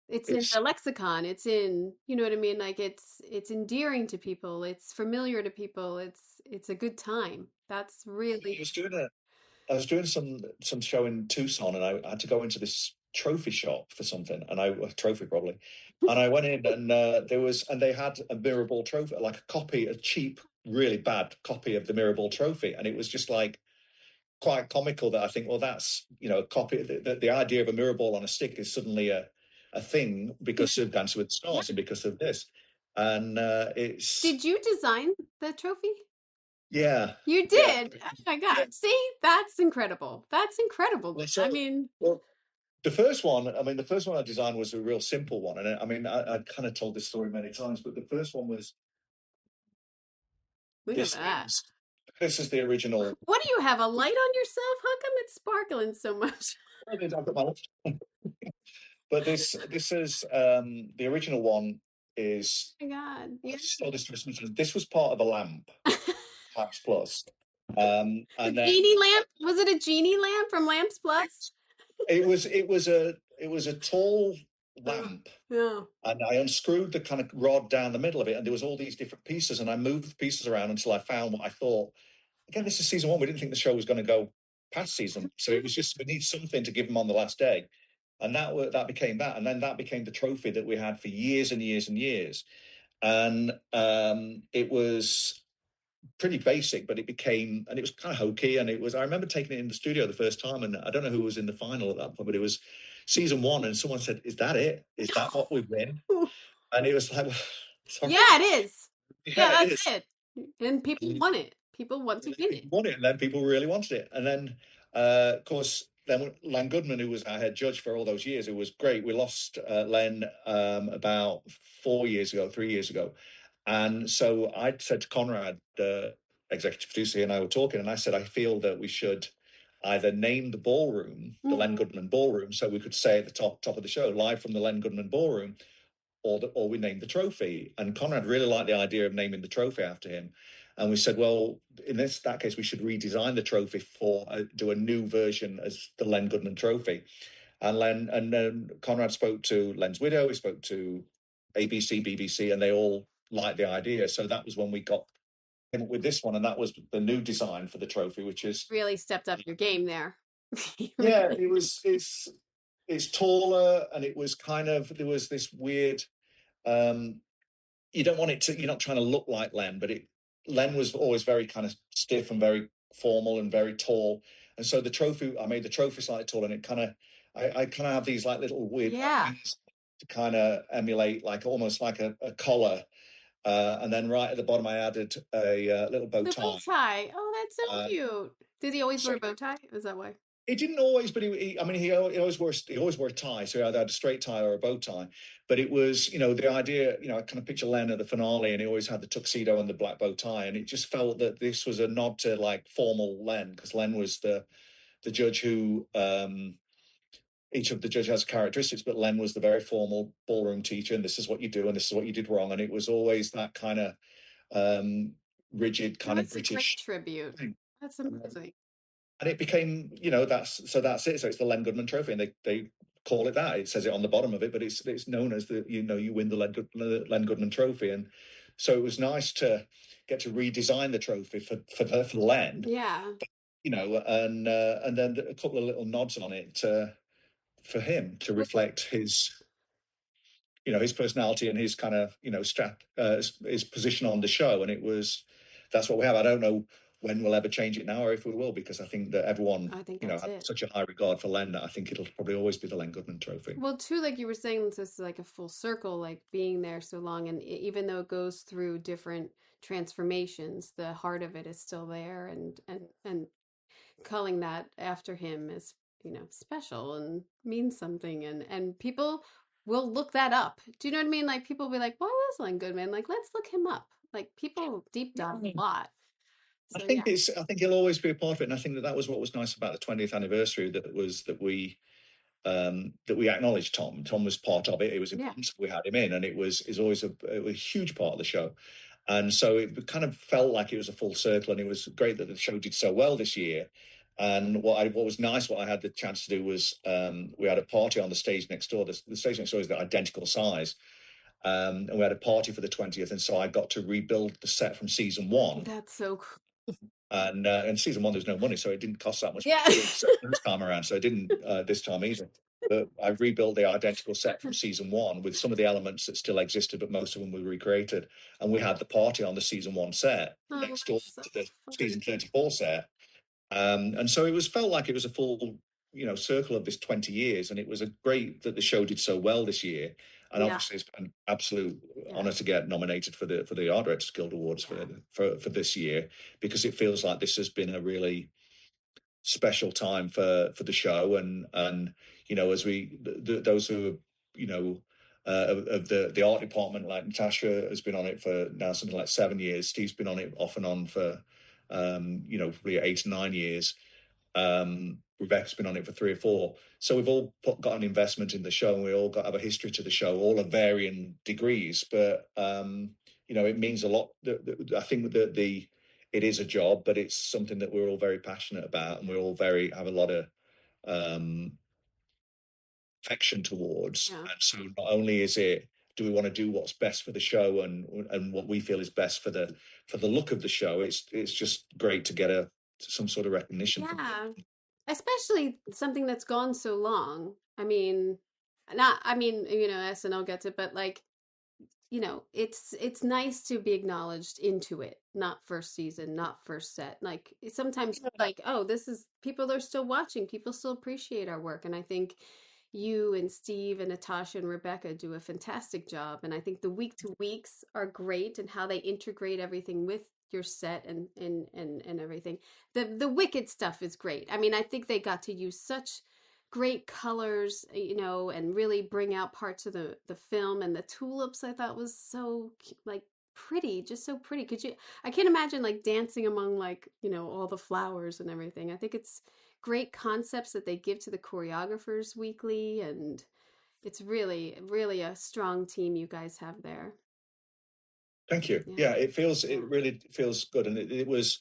it's in the lexicon. It's in, you know what I mean? Like it's endearing to people. It's familiar to people. It's a good time. That's really. I was doing some show in Tucson, and I had to go into this trophy shop for something, and a trophy probably, and I went in, and they had a Mirrorball trophy, like a cheap, really bad copy of the Mirrorball trophy, and it was just like quite comical that I think, well, that's a copy. The idea of a Mirrorball on a stick is suddenly a thing because of Dancing with the Stars and because of this, and it's. Did you design the trophy? Yeah. You did. Yeah. Oh my God. Yeah. See, that's incredible. That's incredible. Well, I mean, the first one I designed was a real simple one. And I kind of told this story many times, but the first one was. Look at that. This is the original. What do you have, a light on yourself? How come it's sparkling so much? But this is the original one is. Oh my God. Yeah. This was part of a lamp, Lamps Plus. And a genie lamp? Was it a genie lamp from Lamps Plus? It was a tall lamp. Yeah. And I unscrewed the kind of rod down the middle of it, and there was all these different pieces, and I moved the pieces around until I found what I thought. Again, this is season 1. We didn't think the show was going to go past season, so it was just we need something to give them on the last day, and that became that, and then that became the trophy that we had for years and years and years, and it was pretty basic, but it was kind of hokey, and I remember taking it in the studio the first time, and I don't know who was in the final at that point, but it was season 1, and someone said, "Is that it? Is that what we win?" And it was like, sorry. Yeah, it is. Yeah, that's it. And people want it. People want to get it. Want it, and then people really wanted it. And then, of course, then Len Goodman, who was our head judge for all those years, it was great. We lost Len about 3 years ago. And so I said to Conrad, the executive producer, and I were talking, and I said, I feel that we should either name the ballroom, the Len Goodman Ballroom, so we could say at the top of the show, live from the Len Goodman Ballroom, or we named the trophy. And Conrad really liked the idea of naming the trophy after him. And we said, well, in that case, we should redesign the trophy do a new version as the Len Goodman Trophy. And then Conrad spoke to Len's widow, he spoke to ABC, BBC, and they all liked the idea. So that was when we got with this one, and that was the new design for the trophy, which is really stepped up your game there. Yeah, it's taller, and it was kind of, there was this weird, you don't want it to, you're not trying to look like Len, but Len was always very kind of stiff and very formal and very tall. And so I made the trophy slightly taller, and it kind of, I kind of have these like little weird things to kind of emulate, like almost like a collar. And then right at the bottom, I added a little bow tie. The bow tie. Oh, that's so cute. Did he always wear a bow tie? Is that why? He didn't always, but he always wore a tie. So he either had a straight tie or a bow tie. But it was, the idea, I kind of picture Len at the finale, and he always had the tuxedo and the black bow tie. And it just felt that this was a nod to like formal Len, because Len was the judge who, each of the judge has characteristics, but Len was the very formal ballroom teacher, and this is what you do, and this is what you did wrong. And it was always that kind of rigid kind of British. That's a great tribute. That's amazing. And it became, that's it. So it's the Len Goodman Trophy, and they call it that. It says it on the bottom of it, but it's known as you win the Len Goodman Trophy. And so it was nice to get to redesign the trophy for Len. Yeah. And then a couple of little nods on it for him to reflect his, his personality and his kind of, his position on the show. And that's what we have. I don't know when we'll ever change it now, or if we will, because I think that everyone, I think you know, that's had it. such a high regard for Len that I think it'll probably always be the Len Goodman Trophy. Well, too, like you were saying, this is like a full circle, like being there so long, and even though it goes through different transformations, the heart of it is still there, and calling that after him is, special and means something, and people will look that up. Do you know what I mean? Like people will be like, "Why was Len Goodman?" Like, let's look him up. Like people deep dive a lot. So yeah, I think he'll always be a part of it, and I think that that was what was nice about the 20th anniversary. That we acknowledged Tom. Tom was part of it. It was yeah, important we had him in, and it was always a huge part of the show. And so it kind of felt like it was a full circle, and it was great that the show did so well this year. And what was nice, what I had the chance to do was we had a party on the stage next door. The stage next door is the identical size, and we had a party for the 20th, and so I got to rebuild the set from season one. that's so cool. And season one, there's no money, so it didn't cost that much Yeah. this time around. So it didn't this time either. But I rebuilt the identical set from season one with some of the elements that still existed, but most of them were recreated. And we had the party on the season one set Oh, next door that's so to the fun. season 34 set. And so it felt like it was a full, circle of this 20 years. And it was a great that the show did so well this year. And Yeah, obviously, it's an absolute yeah, honor to get nominated for the Art Directors Guild Awards yeah, for this year, because it feels like this has been a really special time for the show. And as those who are, of the art department, like Natasha has been on it for now something like 7 years. Steve's been on it off and on for probably 8 or 9 years. Rebecca's been on it for 3 or 4. So we've all got an investment in the show, and we all have a history to the show, all of varying degrees. But it means a lot. I think that it is a job, but it's something that we're all very passionate about, and we all have a lot of um, affection towards. yeah. And so not only do we want to do what's best for the show and what we feel is best for the look of the show, it's just great to get some sort of recognition from Yeah. Especially something that's gone so long. I mean, not, I mean, SNL gets it, but like, it's nice to be acknowledged into it, not first season, not first set. Like sometimes like, oh, this is people are still watching, people still appreciate our work. And I think you and Steve and Natasha and Rebecca do a fantastic job. And I think the week to weeks are great and how they integrate everything with your set and everything. The Wicked stuff is great. I mean, I think they got to use such great colors, and really bring out parts of the film. And the tulips I thought was so like pretty, just so pretty. I can't imagine like dancing among like, all the flowers and everything. I think it's great concepts that they give to the choreographers weekly, and it's really, really a strong team you guys have there. Thank you. Yeah. Yeah, it Yeah. really feels good, and it was.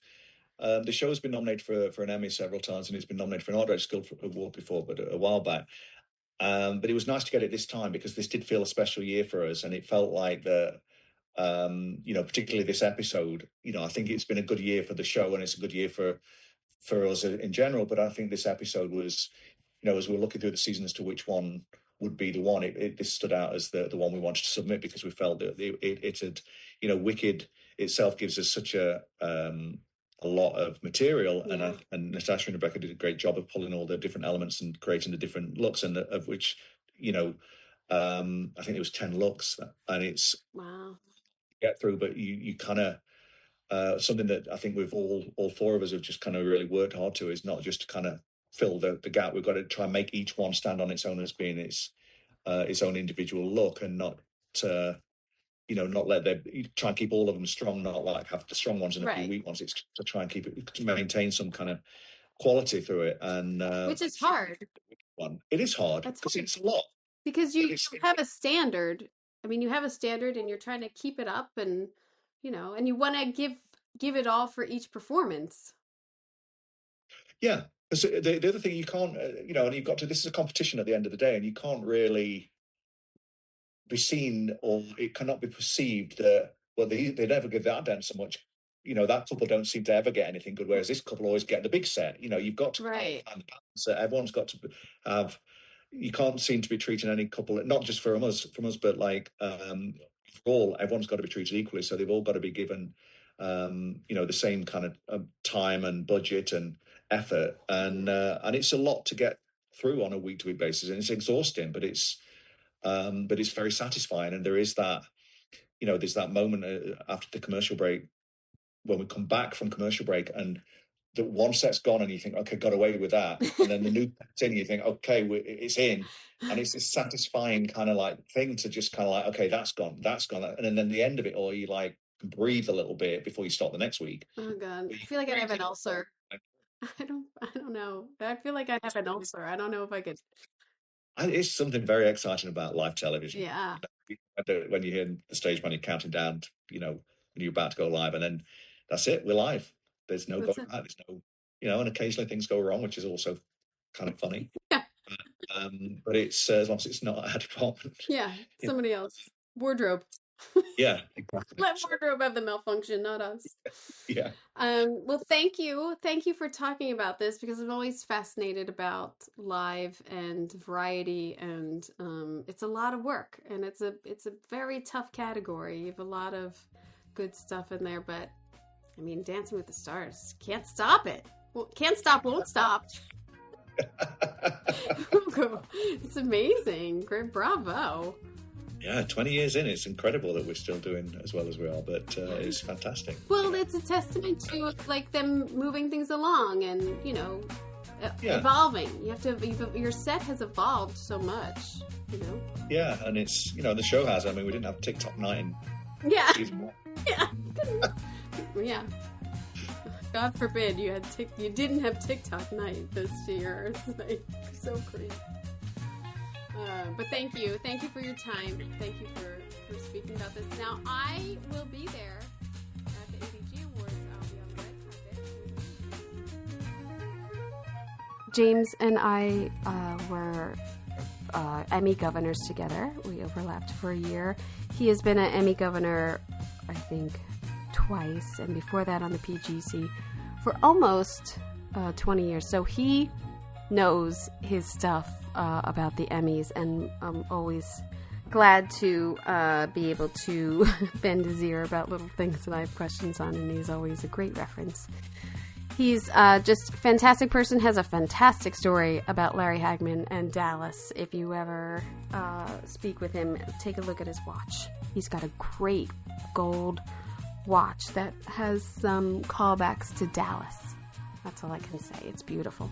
The show has been nominated for an Emmy several times, and it's been nominated for an Art Directors Guild Award before, but a while back. But it was nice to get it this time, because this did feel a special year for us, and it felt like that. Particularly this episode. I think it's been a good year for the show, and it's a good year for us in general. But I think this episode was, as we were looking through the season as to which one would be the one, this stood out as the one we wanted to submit, because we felt that it had, Wicked itself gives us such a lot of material, Yeah. and Natasha and Rebecca did a great job of pulling all the different elements and creating the different looks, and of which, I think it was 10 looks, and it's Wow. get through, but you kind of something that I think we've all four of us have just kind of really worked hard to, is not just to kind of fill the gap. We've got to try and make each one stand on its own as being its own individual look, and not not let them try and keep all of them strong, not like have the strong ones and a few Right. weak ones. It's to try and keep it, to maintain some kind of quality through it. And Which is hard. it is hard That's because hard it's a lot. because you have a standard. I mean, you have a standard and you're trying to keep it up, and and you want to give it all for each performance. Yeah. Because the other thing, you can't, and you've got to, this is a competition at the end of the day, and you can't really be seen, or it cannot be perceived that, well, they never give that dance so much. That couple don't seem to ever get anything good, whereas this couple always get the big set. You've got to Right. find the balance. Everyone's got to have. You can't seem to be treating any couple, not just from us, but like for all, everyone's got to be treated equally. So they've all got to be given the same kind of time and budget and effort, and it's a lot to get through on a week-to-week basis, and it's exhausting, but it's very satisfying. And there is that, there's that moment after the commercial break, when we come back from commercial break, and the one set's gone, and you think, okay, got away with that, and then the new set's in, you think, okay, it's in, and it's this satisfying kind of like thing to just kind of like, okay, that's gone, and then the end of it, or you like breathe a little bit before you start the next week. Oh God, I feel like I'd have an ulcer. I don't know. I feel like I'd have an ulcer. I don't know if I could. It's something very exciting about live television. Yeah. When you hear the stage money counting down, when you're about to go live, and then that's it, we're live. There's no going back. There's no, and occasionally things go wrong, which is also kind of funny. Yeah. But it's as long as it's not our department. Yeah, somebody else. Wardrobe. Yeah, exactly. Let wardrobe have the malfunction, not us. Yeah. Well, thank you for talking about this, because I'm always fascinated about live and variety, and it's a lot of work, and it's a very tough category. You have a lot of good stuff in there, but I mean, Dancing with the Stars, can't stop it. Well, can't stop, won't stop. It's amazing. Great, bravo. Yeah, 20 years in, it's incredible that we're still doing as well as we are, but it's fantastic. Well, it's a testament to like them moving things along and, evolving. You have to, your set has evolved so much, Yeah, and it's, the show has. I mean, we didn't have TikTok night in season 1. Yeah. Yeah. God forbid you didn't have TikTok night this year. It's like so crazy. But thank you for your time. Thank you for speaking about this. Now I will be there at the ADG Awards. I'll be on the red carpet. James and I were Emmy governors together. We overlapped for a year. He has been an Emmy governor, I think, twice, and before that on the PGC for almost 20 years. So he knows his stuff about the Emmys, and I'm always glad to be able to bend his ear about little things that I have questions on, and he's always a great reference. He's just a fantastic person, has a fantastic story about Larry Hagman and Dallas. If you ever speak with him, take a look at his watch. He's got a great gold watch that has some callbacks to Dallas. That's all I can say. It's beautiful.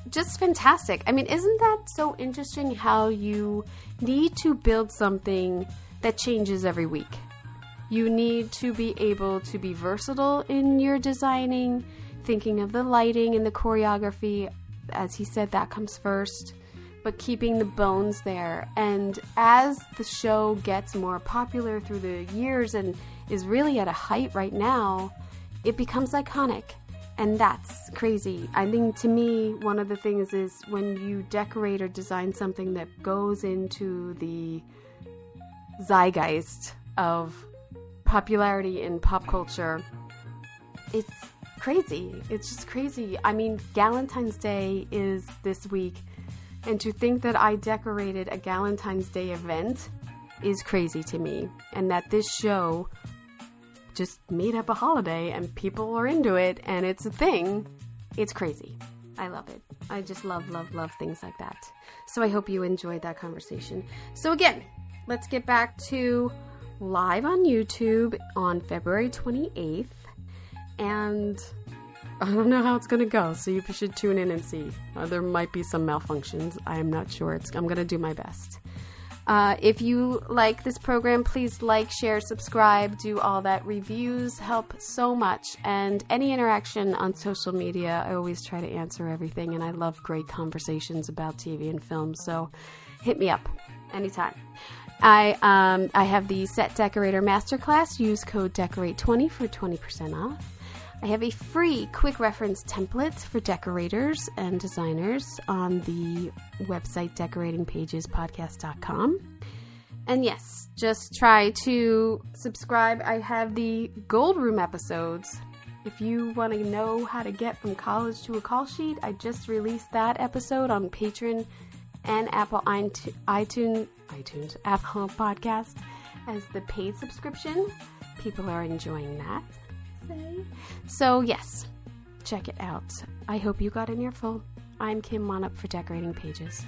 Just fantastic. I mean, isn't that so interesting how you need to build something that changes every week? You need to be able to be versatile in your designing, thinking of the lighting and the choreography. As he said, that comes first, but keeping the bones there. And as the show gets more popular through the years and is really at a height right now, it becomes iconic. And that's crazy. I think, to me, one of the things is when you decorate or design something that goes into the zeitgeist of popularity in pop culture, it's crazy. It's just crazy. I mean, Galentine's Day is this week, and to think that I decorated a Galentine's Day event is crazy to me, and that this show just made up a holiday and people are into it and it's a thing. It's crazy. I love it. I just love things like that. So I hope you enjoyed that conversation. So again, let's get back to live on YouTube on February 28th. And I don't know how it's going to go, so you should tune in and see. There might be some malfunctions. I am not sure. I'm going to do my best. If you like this program, please like, share, subscribe, do all that. Reviews help so much, and any interaction on social media, I always try to answer everything, and I love great conversations about TV and film, so hit me up anytime. I have the Set Decorator Masterclass. Use code DECORATE20 for 20% off. I have a free quick reference template for decorators and designers on the website decoratingpagespodcast.com. And yes, just try to subscribe. I have the Gold Room episodes. If you want to know how to get from college to a call sheet, I just released that episode on Patreon and Apple Apple Podcast as the paid subscription. People are enjoying that. So yes, check it out. I hope you got an earful. I'm Kim Wannop for Decorating Pages.